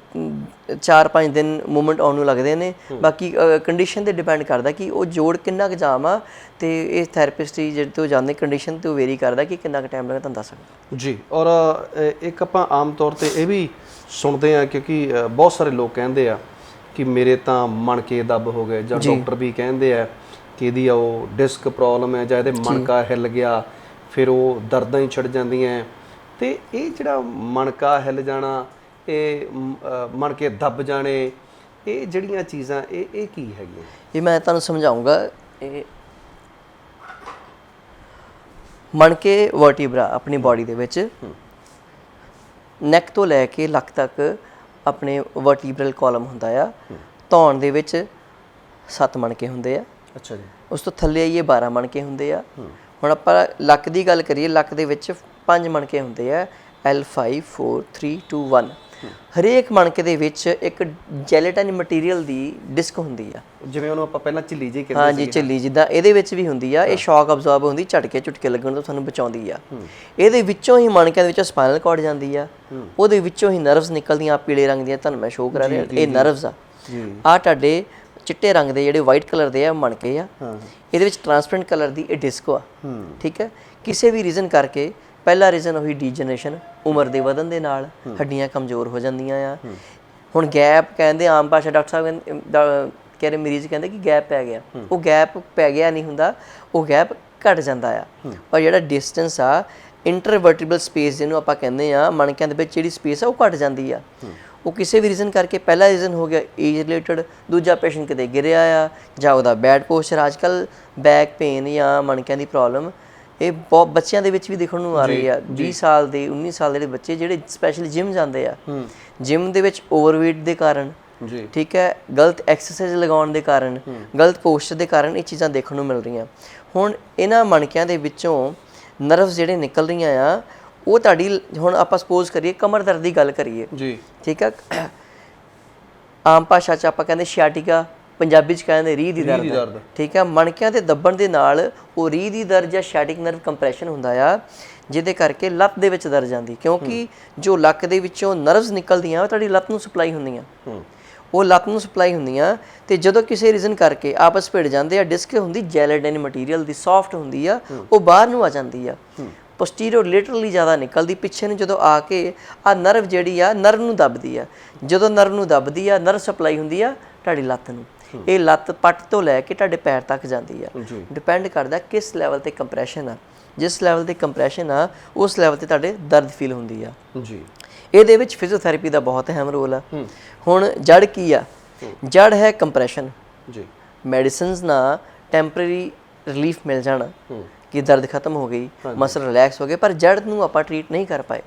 4-5 ਦਿਨ ਮੂਵਮੈਂਟ ਆਉਣ ਨੂੰ ਲੱਗਦੇ ਨੇ, ਬਾਕੀ ਕੰਡੀਸ਼ਨ ਤੇ ਡਿਪੈਂਡ ਕਰਦਾ ਕਿ ਉਹ ਜੋੜ ਕਿੰਨਾ ਕੁ ਜਾਮ ਆ ਤੇ ਇਹ ਥੈਰੇਪਿਸਟ ਹੀ ਜਿਹੜੇ ਤੋਂ ਜਾਂਦੇ ਕੰਡੀਸ਼ਨ ਤੇ ਉਹ ਵੇਰੀ ਕਰਦਾ ਕਿ ਕਿੰਨਾ ਕੁ ਟਾਈਮ ਲੱਗਦਾ, ਤੁਹਾਨੂੰ ਦੱਸ ਸਕਦਾ ਜੀ। ਔਰ ਇੱਕ ਆਪਾਂ ਆਮ ਤੌਰ ਤੇ ਇਹ ਵੀ ਸੁਣਦੇ ਆ ਕਿਉਂਕਿ ਬਹੁਤ ਸਾਰੇ ਲੋਕ ਕਹਿੰਦੇ ਆ ਕਿ ਮੇਰੇ ਤਾਂ ਮਣਕੇ ਦੱਬ ਹੋ ਗਏ, ਜਾਂ ਡਾਕਟਰ ਵੀ ਕਹਿੰਦੇ ਆ ਕਿ ਇਹਦੀ ਉਹ ਡਿਸਕ ਪ੍ਰੋਬਲਮ ਹੈ ਜਾਂ ਇਹਦੇ ਮਣਕਾ ਹਿੱਲ ਗਿਆ, ਫਿਰ ਉਹ ਦਰਦਾਂ ਹੀ ਛੱਡ ਜਾਂਦੀਆਂ। ਤੇ ਇਹ ਜਿਹੜਾ ਮਣਕਾ ਹਿੱਲ ਜਾਣਾ, ਇਹ ਮਣਕੇ ਦੱਬ ਜਾਣੇ, ਇਹ ਜਿਹੜੀਆਂ ਚੀਜ਼ਾਂ ਇਹ ਕੀ ਹੈਗੀਆਂ? ਇਹ ਮੈਂ ਤੁਹਾਨੂੰ ਸਮਝਾਉਂਗਾ। ਇਹ ਮਣਕੇ ਵਰਟੀਬਰਾ ਆਪਣੀ ਬਾਡੀ ਦੇ ਵਿੱਚ ਨੈਕ ਤੋਂ ਲੈ ਕੇ ਲੱਕ ਤੱਕ ਆਪਣੇ ਵਰਟੀਬਰਲ ਕਾਲਮ ਹੁੰਦਾ ਆ। ਧੌਣ ਦੇ ਵਿੱਚ 7 ਮਣਕੇ ਹੁੰਦੇ ਆ। ਅੱਛਾ ਜੀ। ਉਸ ਤੋਂ ਥੱਲੇ ਇਹ 12 ਮਣਕੇ ਹੁੰਦੇ ਆ। ਹੁਣ ਆਪਾਂ ਲੱਕ ਦੀ ਗੱਲ ਕਰੀਏ, ਲੱਕ ਦੇ ਵਿੱਚ 5 ਮਣਕੇ ਹੁੰਦੇ ਆ, L5 4 3 2 1। ਹਰੇਕ ਮਣਕੇ ਦੇ ਵਿੱਚ ਇੱਕ ਜੈਲੇਟਿਨ ਮਟੀਰੀਅਲ ਦੀ ਡਿਸਕ ਹੁੰਦੀ ਆ, ਜਿਵੇਂ ਉਹਨੂੰ ਆਪਾਂ ਪਹਿਲਾਂ ਝਿੱਲੀ ਜਿਹੀ ਕਹਿੰਦੇ ਸੀ। ਹਾਂਜੀ, ਝਿੱਲੀ ਜਿੱਦਾਂ ਇਹਦੇ ਵਿੱਚ ਵੀ ਹੁੰਦੀ ਆ। ਇਹ ਸ਼ੌਕ ਅਬਜ਼ੌਰਬ ਹੁੰਦੀ, ਝਟਕੇ ਲੱਗਣ ਤੋਂ ਸਾਨੂੰ ਬਚਾਉਂਦੀ ਆ। ਇਹਦੇ ਵਿੱਚੋਂ ਹੀ ਮਣਕਿਆਂ ਦੇ ਵਿੱਚੋਂ ਸਪਾਈਨਲ ਕਾਰਡ ਜਾਂਦੀ ਆ, ਉਹਦੇ ਵਿੱਚੋਂ ਹੀ ਨਰਵਸ ਨਿਕਲਦੀਆਂ ਪੀਲੇ ਰੰਗ ਦੀਆਂ, ਤੁਹਾਨੂੰ ਮੈਂ ਸ਼ੋਅ ਕਰਾ ਰਿਹਾ, ਇਹ ਨਰਵਸ ਆ। ਆ ਤੁਹਾਡੇ ਚਿੱਟੇ ਰੰਗ ਦੇ ਜਿਹੜੇ ਵਾਈਟ ਕਲਰ ਦੇ ਆ ਮਣਕੇ ਆ, ਇਹਦੇ ਵਿੱਚ ਟ੍ਰਾਂਸਪੇਰੈਂਟ ਕਲਰ ਦੀ ਇਹ ਡਿਸਕ ਆ। ਠੀਕ ਹੈ। ਕਿਸੇ ਵੀ ਰੀਜ਼ਨ ਕਰਕੇ, ਪਹਿਲਾ ਰੀਜ਼ਨ ਉਹੀ ਡੀਜਨਰੇਸ਼ਨ, ਉਮਰ ਦੇ ਵਧਣ ਦੇ ਨਾਲ ਹੱਡੀਆਂ ਕਮਜ਼ੋਰ ਹੋ ਜਾਂਦੀਆਂ ਆ। ਹੁਣ ਗੈਪ ਕਹਿੰਦੇ ਆਮ ਭਾਸ਼ਾ, ਡਾਕਟਰ ਸਾਹਿਬ ਕਹਿ ਰਹੇ ਮਰੀਜ਼ ਕਹਿੰਦੇ ਕਿ ਗੈਪ ਪੈ ਗਿਆ, ਉਹ ਗੈਪ ਪੈ ਗਿਆ ਨਹੀਂ ਹੁੰਦਾ, ਉਹ ਗੈਪ ਘਟ ਜਾਂਦਾ ਆ। ਔਰ ਜਿਹੜਾ ਡਿਸਟੈਂਸ ਆ ਇੰਟਰਵਰਟੀਬਲ ਸਪੇਸ ਜਿਹਨੂੰ ਆਪਾਂ ਕਹਿੰਦੇ ਆ, ਮਣਕਿਆਂ ਦੇ ਵਿੱਚ ਜਿਹੜੀ ਸਪੇਸ ਆ ਉਹ ਘਟ ਜਾਂਦੀ ਆ। ਉਹ ਕਿਸੇ ਵੀ ਰੀਜ਼ਨ ਕਰਕੇ, ਪਹਿਲਾ ਰੀਜ਼ਨ ਹੋ ਗਿਆ ਏਜ ਰਿਲੇਟਡ, ਦੂਜਾ ਪੇਸ਼ੈਂਟ ਕਿਤੇ ਗਿਰਿਆ ਆ ਜਾਂ ਉਹਦਾ ਬੈਡ ਪੋਸਚਰ। ਅੱਜ ਕੱਲ੍ਹ ਬੈਕ ਪੇਨ ਜਾਂ ਮਣਕਿਆਂ ਦੀ ਪ੍ਰੋਬਲਮ ਇਹ ਬਹੁਤ ਬੱਚਿਆਂ ਦੇ ਵਿੱਚ ਵੀ ਦੇਖਣ ਨੂੰ ਆ ਰਹੀ ਆ। 20 ਸਾਲ ਦੇ 19 ਸਾਲ ਦੇ ਜਿਹੜੇ ਬੱਚੇ ਜਿਹੜੇ ਸਪੈਸ਼ਲੀ ਜਿਮ ਜਾਂਦੇ ਆ, ਜਿਮ ਦੇ ਵਿੱਚ ਓਵਰਵੇਟ ਦੇ ਕਾਰਨ, ਠੀਕ ਹੈ, ਗਲਤ ਐਕਸਰਸਾਈਜ਼ ਲਗਾਉਣ ਦੇ ਕਾਰਨ, ਗਲਤ ਪੋਸਚਰ ਦੇ ਕਾਰਨ ਇਹ ਚੀਜ਼ਾਂ ਦੇਖਣ ਨੂੰ ਮਿਲ ਰਹੀਆਂ। ਹੁਣ ਇਹਨਾਂ ਮਣਕਿਆਂ ਦੇ ਵਿੱਚੋਂ ਨਰਵਸ ਜਿਹੜੇ ਨਿਕਲ ਰਹੀਆਂ ਆ, ਉਹ ਤੁਹਾਡੀ, ਹੁਣ ਆਪਾਂ ਸਪੋਜ਼ ਕਰੀਏ ਕਮਰ ਦਰਦ ਦੀ ਗੱਲ ਕਰੀਏ ਜੀ, ਠੀਕ ਹੈ, ਆਮ ਭਾਸ਼ਾ 'ਚ ਆਪਾਂ ਕਹਿੰਦੇ ਸ਼ਿਆਟਿਕਾ, ਪੰਜਾਬੀ 'ਚ ਕਹਿੰਦੇ ਰੀਹ ਦੀ ਦਰਦ, ਠੀਕ ਹੈ। ਮਣਕਿਆਂ ਦੇ ਦੱਬਣ ਦੇ ਨਾਲ ਉਹ ਰੀਹ ਦੀ ਦਰਦ ਜਾਂ ਸ਼ਿਆਟਿਕ ਨਰਵ ਕੰਪਰੈਸ਼ਨ ਹੁੰਦਾ ਆ, ਜਿਹਦੇ ਕਰਕੇ ਲੱਤ ਦੇ ਵਿੱਚ ਦਰਦ ਜਾਂਦੀ, ਕਿਉਂਕਿ ਜੋ ਲੱਕ ਦੇ ਵਿੱਚੋਂ ਨਰਵਸ ਨਿਕਲਦੀਆਂ ਉਹ ਤੁਹਾਡੀ ਲੱਤ ਨੂੰ ਸਪਲਾਈ ਹੁੰਦੀਆਂ, ਉਹ ਲੱਤ ਨੂੰ ਸਪਲਾਈ ਹੁੰਦੀਆਂ, ਤੇ ਜਦੋਂ ਕਿਸੇ ਰੀਜ਼ਨ ਕਰਕੇ ਆਪਸ ਭਿੜ ਜਾਂਦੇ ਆ, ਡਿਸਕ ਹੁੰਦੀ ਜੈਲੇਡਨ ਮਟੀਰੀਅਲ ਦੀ, ਸੌਫਟ ਹੁੰਦੀ ਆ, ਉਹ ਬਾਹਰ ਨੂੰ ਆ ਜਾਂਦੀ ਆ, ਪੋਸਟੀਰੀਅਰ ਲੇਟਰਲੀ ਜ਼ਿਆਦਾ ਨਿਕਲਦੀ, ਪਿੱਛੇ ਨੂੰ ਜਦੋਂ ਆ ਕੇ ਆ ਨਰਵ ਜਿਹੜੀ ਆ ਨਰਵ ਨੂੰ ਦੱਬਦੀ ਆ, ਜਦੋਂ ਨਰਵ ਨੂੰ ਦੱਬਦੀ ਆ, ਨਰਵ ਸਪਲਾਈ ਹੁੰਦੀ ਆ ਤੁਹਾਡੀ ਲੱਤ ਨੂੰ। ਇਹ ਲੱਤ ਪੱਟ ਤੋਂ ਲੈ ਕੇ ਤੁਹਾਡੇ ਪੈਰ ਤੱਕ ਜਾਂਦੀ ਆ, ਡਿਪੈਂਡ ਕਰਦਾ ਕਿਸ ਲੈਵਲ ਤੇ ਕੰਪਰੈਸ਼ਨ ਆ। ਜਿਸ ਲੈਵਲ ਤੇ ਕੰਪਰੈਸ਼ਨ ਆ ਉਸ ਲੈਵਲ ਤੇ ਤੁਹਾਡੇ ਦਰਦ ਫੀਲ ਹੁੰਦੀ ਆ ਜੀ। ਇਹਦੇ ਵਿੱਚ ਫਿਜ਼ੀਓਥੈਰੇਪੀ ਦਾ ਬਹੁਤ ਅਹਿਮ ਰੋਲ ਆ। ਹੁਣ ਜੜ ਕੀ ਆ? ਜੜ ਹੈ ਕੰਪਰੈਸ਼ਨ ਜੀ। ਮੈਡੀਸਿਨਸ ਨਾਲ ਟੈਂਪਰੇਰੀ ਰਿਲੀਫ ਮਿਲ ਜਾਣਾ ਕਿ ਦਰਦ ਖਤਮ ਹੋ ਗਈ, ਮਸਲ ਰਿਲੈਕਸ ਹੋ ਗਏ, ਪਰ ਜੜ ਨੂੰ ਆਪਾਂ ਟ੍ਰੀਟ ਨਹੀਂ ਕਰ ਪਾਏ।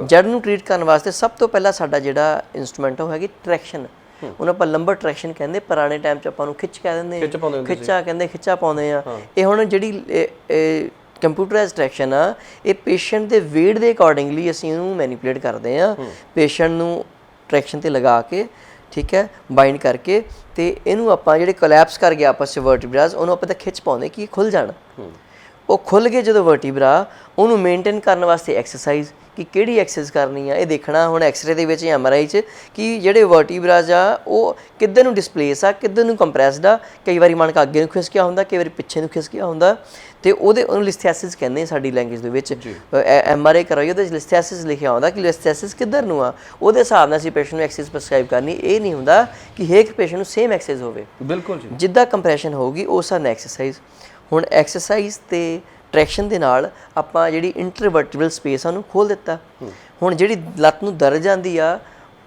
ਜੜ ਨੂੰ ਟ੍ਰੀਟ ਕਰਨ ਵਾਸਤੇ ਸਭ ਤੋਂ ਪਹਿਲਾਂ ਸਾਡਾ ਜਿਹੜਾ ਇਨਸਟਰੂਮੈਂਟ ਉਹ ਹੈਗੀ ਟਰੈਕਸ਼ਨ। ਉਹਨੂੰ ਆਪਾਂ ਲੰਬਰ ਟਰੈਕਸ਼ਨ ਕਹਿੰਦੇ, ਪੁਰਾਣੇ ਟਾਈਮ 'ਚ ਆਪਾਂ ਨੂੰ ਖਿੱਚ ਕਹਿ ਦਿੰਦੇ, ਖਿੱਚਾ ਕਹਿੰਦੇ, ਖਿੱਚਾ ਪਾਉਂਦੇ ਆ। ਇਹ ਹੁਣ ਜਿਹੜੀ ਕੰਪਿਊਟਰਾਈਜ਼ਡ ਟਰੈਕਸ਼ਨ ਆ, ਇਹ ਪੇਸ਼ੈਂਟ ਦੇ ਵੇਟ ਦੇ ਅਕੋਰਡਿੰਗਲੀ ਅਸੀਂ ਇਹਨੂੰ ਮੈਨੀਪੂਲੇਟ ਕਰਦੇ ਆ, ਪੇਸ਼ੈਂਟ ਨੂੰ ਟਰੈਕਸ਼ਨ ਤੇ ਲਗਾ ਕੇ, ਠੀਕ ਹੈ, ਬਾਈਂਡ ਕਰਕੇ, ਤੇ ਇਹਨੂੰ ਆਪਾਂ ਜਿਹੜੇ ਕੋਲੈਪਸ ਕਰ ਗਿਆ ਆਪਸ 'ਚ ਵਰਟੀਬਰਾਸ, ਉਹਨੂੰ ਆਪਾਂ ਤਾਂ ਖਿੱਚ ਪਾਉਂਦੇ ਕਿ ਖੁੱਲ ਜਾਣ। ਉਹ ਖੁੱਲ ਗਏ ਜਦੋਂ ਵਰਟੀਬਰਾ, ਉਹਨੂੰ ਮੇਨਟੇਨ ਕਰਨ ਵਾਸਤੇ ਐਕਸਰਸਾਈਜ਼, ਕਿ ਕਿਹੜੀ ਐਕਸਰਸਾਈਜ਼ ਕਰਨੀ ਆ ਇਹ ਦੇਖਣਾ ਹੁਣ ਐਕਸਰੇ ਦੇ ਵਿੱਚ ਜਾਂ MRI 'ਚ, ਕਿ ਜਿਹੜੇ ਵਰਟੀਬਰਾਸ ਆ ਉਹ ਕਿੱਧਰ ਨੂੰ ਡਿਸਪਲੇਸ ਆ, ਕਿੱਧਰ ਨੂੰ ਕੰਪਰੈਸਡ ਆ। ਕਈ ਵਾਰੀ ਮਣਕਾ ਅੱਗੇ ਨੂੰ ਖਿਸਕਿਆ ਹੁੰਦਾ, ਕਈ ਵਾਰੀ ਪਿੱਛੇ ਨੂੰ ਖਿਸਕਿਆ ਹੁੰਦਾ, ਤੇ ਉਹਨੂੰ ਲਿਸਥੈਸਿਸ ਕਹਿੰਦੇ ਆ ਸਾਡੀ ਲੈਂਗੁਏਜ ਦੇ ਵਿੱਚ। MRI ਕਰਾਈ ਉਹਦੇ 'ਚ ਲਿਸਥੈਸਿਸ ਲਿਖਿਆ ਹੁੰਦਾ ਕਿ ਲਿਸਥੈਸਿਸ ਕਿੱਧਰ ਨੂੰ ਆ, ਉਹਦੇ ਹਿਸਾਬ ਨਾਲ ਅਸੀਂ ਪੇਸ਼ੈਂਟ ਨੂੰ ਐਕਸਰਸਾਈਜ਼ ਪ੍ਰਸਕ੍ਰਾਈਬ ਕਰਨੀ। ਇਹ ਨਹੀਂ ਹੁੰਦਾ ਕਿ ਹਰੇਕ ਪੇਸ਼ੈਂਟ ਨੂੰ ਸੇਮ ਐਕਸਰਸਾਈਜ਼ ਹੋਵੇ, ਬਿਲਕੁਲ ਜੀ, ਜਿੱਦਾਂ ਕੰਪਰੈਸ਼ਨ ਹੋਊਗੀ ਉਸ ਹਿਸਾਬ ਨਾਲ ਐਕਸਰਸਾਈਜ਼। ਹੁਣ ਐਕਸਰਸਾਈਜ਼ ਤੇ ਟਰੈਕਸ਼ਨ ਦੇ ਨਾਲ ਆਪਾਂ ਜਿਹੜੀ ਇੰਟਰਵਰਟੀਬਰਲ ਸਪੇਸ ਆ ਉਹਨੂੰ ਖੋਲ੍ਹ ਦਿੱਤਾ। ਹੁਣ ਜਿਹੜੀ ਲੱਤ ਨੂੰ ਦਰਦ ਜਾਂਦੀ ਆ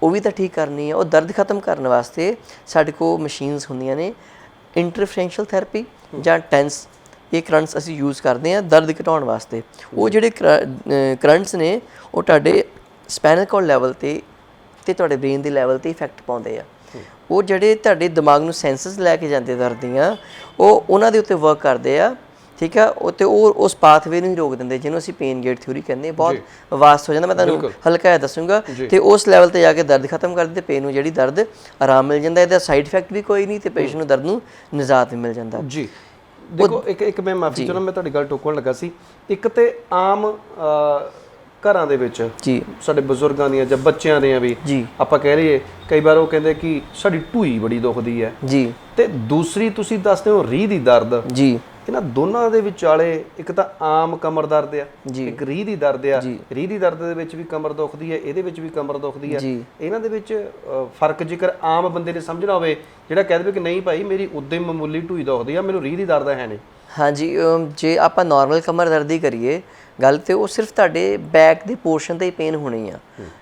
ਉਹ ਵੀ ਤਾਂ ਠੀਕ ਕਰਨੀ ਆ। ਉਹ ਦਰਦ ਖਤਮ ਕਰਨ ਵਾਸਤੇ ਸਾਡੇ ਕੋਲ ਮਸ਼ੀਨਸ ਹੁੰਦੀਆਂ ਨੇ, ਇੰਟਰਫਰੈਂਸ਼ੀਅਲ ਥੈਰੇਪੀ ਜਾਂ ਟੈਂਸ, ਇਹ ਕਰੰਟਸ ਅਸੀਂ ਯੂਜ਼ ਕਰਦੇ ਹਾਂ ਦਰਦ ਘਟਾਉਣ ਵਾਸਤੇ। ਉਹ ਜਿਹੜੇ ਕਰੰਟਸ ਨੇ ਉਹ ਤੁਹਾਡੇ ਸਪਾਈਨਲ ਕੋਰਡ ਲੈਵਲ ਤੇ ਤੁਹਾਡੇ ਬ੍ਰੇਨ ਦੇ ਲੈਵਲ ਤੇ ਇਫੈਕਟ ਪਾਉਂਦੇ ਆ। ਉਹ ਜਿਹੜੇ ਤੁਹਾਡੇ ਦਿਮਾਗ ਨੂੰ ਸੈਂਸਸ ਲੈ ਕੇ ਜਾਂਦੇ ਦਰਦ ਦੀਆਂ, ਉਹ ਉਹਨਾਂ ਦੇ ਉੱਤੇ ਵਰਕ ਕਰਦੇ ਆ, ਠੀਕ ਆ। ਤੇ ਉਹ ਉਸ ਪਾਥਵੇ ਨੂੰ ਹੀ ਰੋਕ ਦਿੰਦੇ, ਜਿਹਨੂੰ ਅਸੀਂ ਪੇਨ ਗੇਟ ਥਿਊਰੀ ਕਹਿੰਦੇ ਹਾਂ। ਬਹੁਤ ਵਾਸਟ ਹੋ ਜਾਂਦਾ, ਮੈਂ ਤੁਹਾਨੂੰ ਹਲਕਾ ਜਿਹਾ ਦੱਸੂੰਗਾ। ਤੇ ਉਸ ਲੈਵਲ ਤੇ ਜਾ ਕੇ ਦਰਦ ਖਤਮ ਕਰ ਦਿੰਦੇ, ਪੇਨ ਨੂੰ ਜਿਹੜੀ ਦਰਦ ਆਰਾਮ ਮਿਲ ਜਾਂਦਾ। ਇਹਦਾ ਸਾਈਡ ਇਫੈਕਟ ਵੀ ਕੋਈ ਨਹੀਂ ਤੇ ਪੇਸ਼ੈਂਟ ਨੂੰ ਦਰਦ ਨੂੰ ਨਿਜਾਤ ਵੀ ਮਿਲ ਜਾਂਦਾ ਜੀ। ਦੇਖੋ ਇੱਕ ਮੈਂ ਮਾਫੀ ਚਾਹੁੰਦਾ, ਮੈਂ ਤੁਹਾਡੀ ਗੱਲ ਟੋਕਣ ਲੱਗਾ ਸੀ। ਇੱਕ ਤੇ ਆਮ ਘਰਾਂ ਦੇ ਵਿੱਚ ਜੀ ਸਾਡੇ ਬਜ਼ੁਰਗਾਂ ਦੀਆਂ ਜਾਂ ਬੱਚਿਆਂ ਦੀਆਂ ਵੀ ਆਪਾਂ ਕਹਿ ਲਈਏ, ਕਈ ਵਾਰ ਉਹ ਕਹਿੰਦੇ ਕਿ ਸਾਡੀ ਢੂਈ ਬੜੀ ਦੁਖਦੀ ਹੈ ਜੀ, ਤੇ ਦੂਸਰੀ ਤੁਸੀਂ ਦੱਸਦੇ ਹੋ ਰੀਹ ਦੀ ਦਰਦ ਜੀ। ਇਹਨਾਂ ਦੋਨਾਂ ਦੇ ਵਿਚਾਲੇ ਇੱਕ ਤਾਂ ਆਮ ਕਮਰ ਦਰਦ ਆ, ਇੱਕ ਰੀਹ ਦੀ ਦਰਦ ਆ। ਰੀਹ ਦੀ ਦਰਦ ਦੇ ਵਿੱਚ ਵੀ ਕਮਰ ਦੁਖਦੀ ਹੈ, ਇਹਦੇ ਵਿੱਚ ਵੀ ਕਮਰ ਦੁਖਦੀ ਹੈ। ਇਹਨਾਂ ਦੇ ਵਿੱਚ ਫਰਕ ਜੇਕਰ ਆਮ ਬੰਦੇ ਨੇ ਸਮਝਣਾ ਹੋਵੇ, ਜਿਹੜਾ ਕਹਿ ਦੇਵੇ ਕਿ ਨਹੀਂ ਭਾਈ ਮੇਰੀ ਉਦਾਂ ਹੀ ਮਾਮੂਲੀ ਢੂਈ ਦੁਖਦੀ ਆ, ਮੈਨੂੰ ਰੀਹ ਦੀ ਦਰਦ ਹੈ ਨਹੀਂ। ਹਾਂਜੀ, ਜੇ ਆਪਾਂ ਨਾਰਮਲ ਕਮਰ ਦਰਦ ਦੀ ਕਰੀਏ ਗੱਲ, ਤੇ ਉਹ ਸਿਰਫ ਤੁਹਾਡੇ ਬੈਕ ਦੇ ਪੋਰਸ਼ਨ ਤੇ ਹੀ ਪੇਨ ਹੋਣੀ ਆ।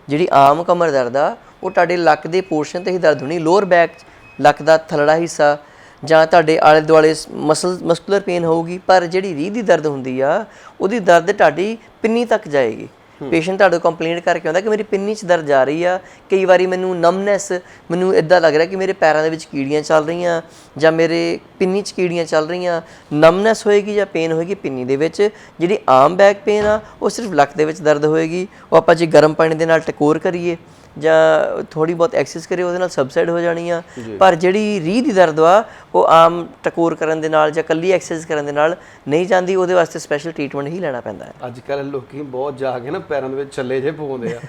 ਜਿਹੜੀ ਆਮ ਕਮਰ ਦਰਦ ਆ ਉਹ ਤੁਹਾਡੇ ਲੱਕ ਦੇ ਪੋਰਸ਼ਨ ਤੇ ਹੀ ਦਰਦ ਹੋਣੀ, ਲੋਅਰ ਬੈਕ, ਲੱਕ ਦਾ ਥੱਲੜਾ ਹਿੱਸਾ ਜਾਂ ਤੁਹਾਡੇ ਆਲੇ ਦੁਆਲੇ ਮਸਕੂਲਰ ਪੇਨ ਹੋਊਗੀ। ਪਰ ਜਿਹੜੀ ਰੀਹ ਦੀ ਦਰਦ ਹੁੰਦੀ ਆ ਉਹਦੀ ਦਰਦ ਤੁਹਾਡੀ ਪਿੰਨੀ ਤੱਕ ਜਾਏਗੀ। ਪੇਸ਼ੈਂਟ ਤੁਹਾਡੇ ਕੰਪਲੇਂਟ ਕਰਕੇ ਆਉਂਦਾ ਕਿ ਮੇਰੀ ਪਿੰਨੀ 'ਚ ਦਰਦ ਜਾ ਰਹੀ ਆ, ਕਈ ਵਾਰੀ ਮੈਨੂੰ ਨਮਨੈਸ, ਮੈਨੂੰ ਇੱਦਾਂ ਲੱਗ ਰਿਹਾ ਕਿ ਮੇਰੇ ਪੈਰਾਂ ਦੇ ਵਿੱਚ ਕੀੜੀਆਂ ਚੱਲ ਰਹੀਆਂ ਜਾਂ ਮੇਰੇ ਪਿੰਨੀ 'ਚ ਕੀੜੀਆਂ ਚੱਲ ਰਹੀਆਂ। ਨਮਨੈਸ ਹੋਏਗੀ ਜਾਂ ਪੇਨ ਹੋਏਗੀ ਪਿੰਨੀ ਦੇ ਵਿੱਚ। ਜਿਹੜੀ ਆਮ ਬੈਕ ਪੇਨ ਆ ਉਹ ਸਿਰਫ ਲੱਕ ਦੇ ਵਿੱਚ ਦਰਦ ਹੋਏਗੀ। ਉਹ ਆਪਾਂ ਜੇ ਗਰਮ ਪਾਣੀ ਦੇ ਨਾਲ ਟਕੋਰ ਕਰੀਏ ਜਾਂ ਥੋੜ੍ਹੀ ਬਹੁਤ ਐਕਸਰਸਾਈਜ਼ ਕਰੀਏ ਉਹਦੇ ਨਾਲ ਸਬਸਾਈਡ ਹੋ ਜਾਣੀ ਆ। ਪਰ ਜਿਹੜੀ ਰੀਹ ਦੀ ਦਰਦ ਆ ਉਹ ਆਮ ਟਕੋਰ ਕਰਨ ਦੇ ਨਾਲ ਜਾਂ ਇਕੱਲੀ ਐਕਸਰਸਾਈਜ਼ ਕਰਨ ਦੇ ਨਾਲ ਨਹੀਂ ਜਾਂਦੀ, ਉਹਦੇ ਵਾਸਤੇ ਸਪੈਸ਼ਲ ਟ੍ਰੀਟਮੈਂਟ ਹੀ ਲੈਣਾ ਪੈਂਦਾ ਹੈ। ਅੱਜ ਕੱਲ੍ਹ ਲੋਕੀ ਬਹੁਤ ਜਾ ਕੇ ਨਾ ਪੈਰਾਂ ਦੇ ਵਿੱਚ ਛੱਲੇ ਜਿਹੇ ਪਾਉਂਦੇ ਆ।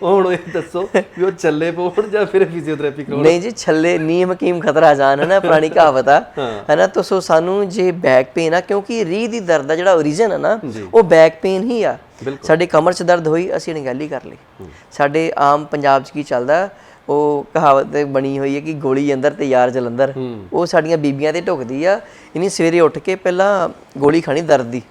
ਹੁਣ ਇਹ ਦੱਸੋ ਵੀ ਉਹ ਛੱਲੇ ਪਾਉਣ ਜਾਂ ਫਿਰ ਫਿਜ਼ੀਓਥੈਰੇਪੀ ਕਰਾਉਣ? ਨਹੀਂ ਜੀ, ਛੱਲੇ ਨੀਮ ਹਕੀਮ ਖਤਰਾ ਜਾਨ ਹੈ ਨਾ, ਪੁਰਾਣੀ ਕਹਾਵਤ ਆ, ਹੈ ਨਾ। ਤਾਂ ਸੋ ਸਾਨੂੰ ਜੇ ਬੈਕ ਪੇਨ ਆ, ਕਿਉਂਕਿ ਰੀਹ ਦੀ ਦਰਦ ਦਾ ਜਿਹੜਾ ਓਰੀਜਨ ਹੈ ਨਾ ਉਹ ਬੈਕ ਪੇਨ ਹੀ ਆ। ਸਾਡੇ ਕਮਰ 'ਚ ਦਰਦ ਹੋਈ, ਅਸੀਂ ਅਣਗਹਿਲੀ ਕਰ ਲਈ। ਸਾਡੇ ਆਮ ਪੰਜਾਬ 'ਚ ਕੀ ਚੱਲਦਾ, ਉਹ ਕਹਾਵਤ ਬਣੀ ਹੋਈ ਹੈ ਕਿ ਗੋਲੀ ਅੰਦਰ ਤੇ ਯਾਰ ਜਲੰਧਰ। ਉਹ ਸਾਡੀਆਂ ਬੀਬੀਆਂ ਤੇ ਢੁਕਦੀ ਆ। ਇਹਨੀ ਸਵੇਰੇ ਉੱਠ ਕੇ ਪਹਿਲਾਂ ਗੋਲੀ ਖਾਣੀ ਦਰਦ ਦੀ,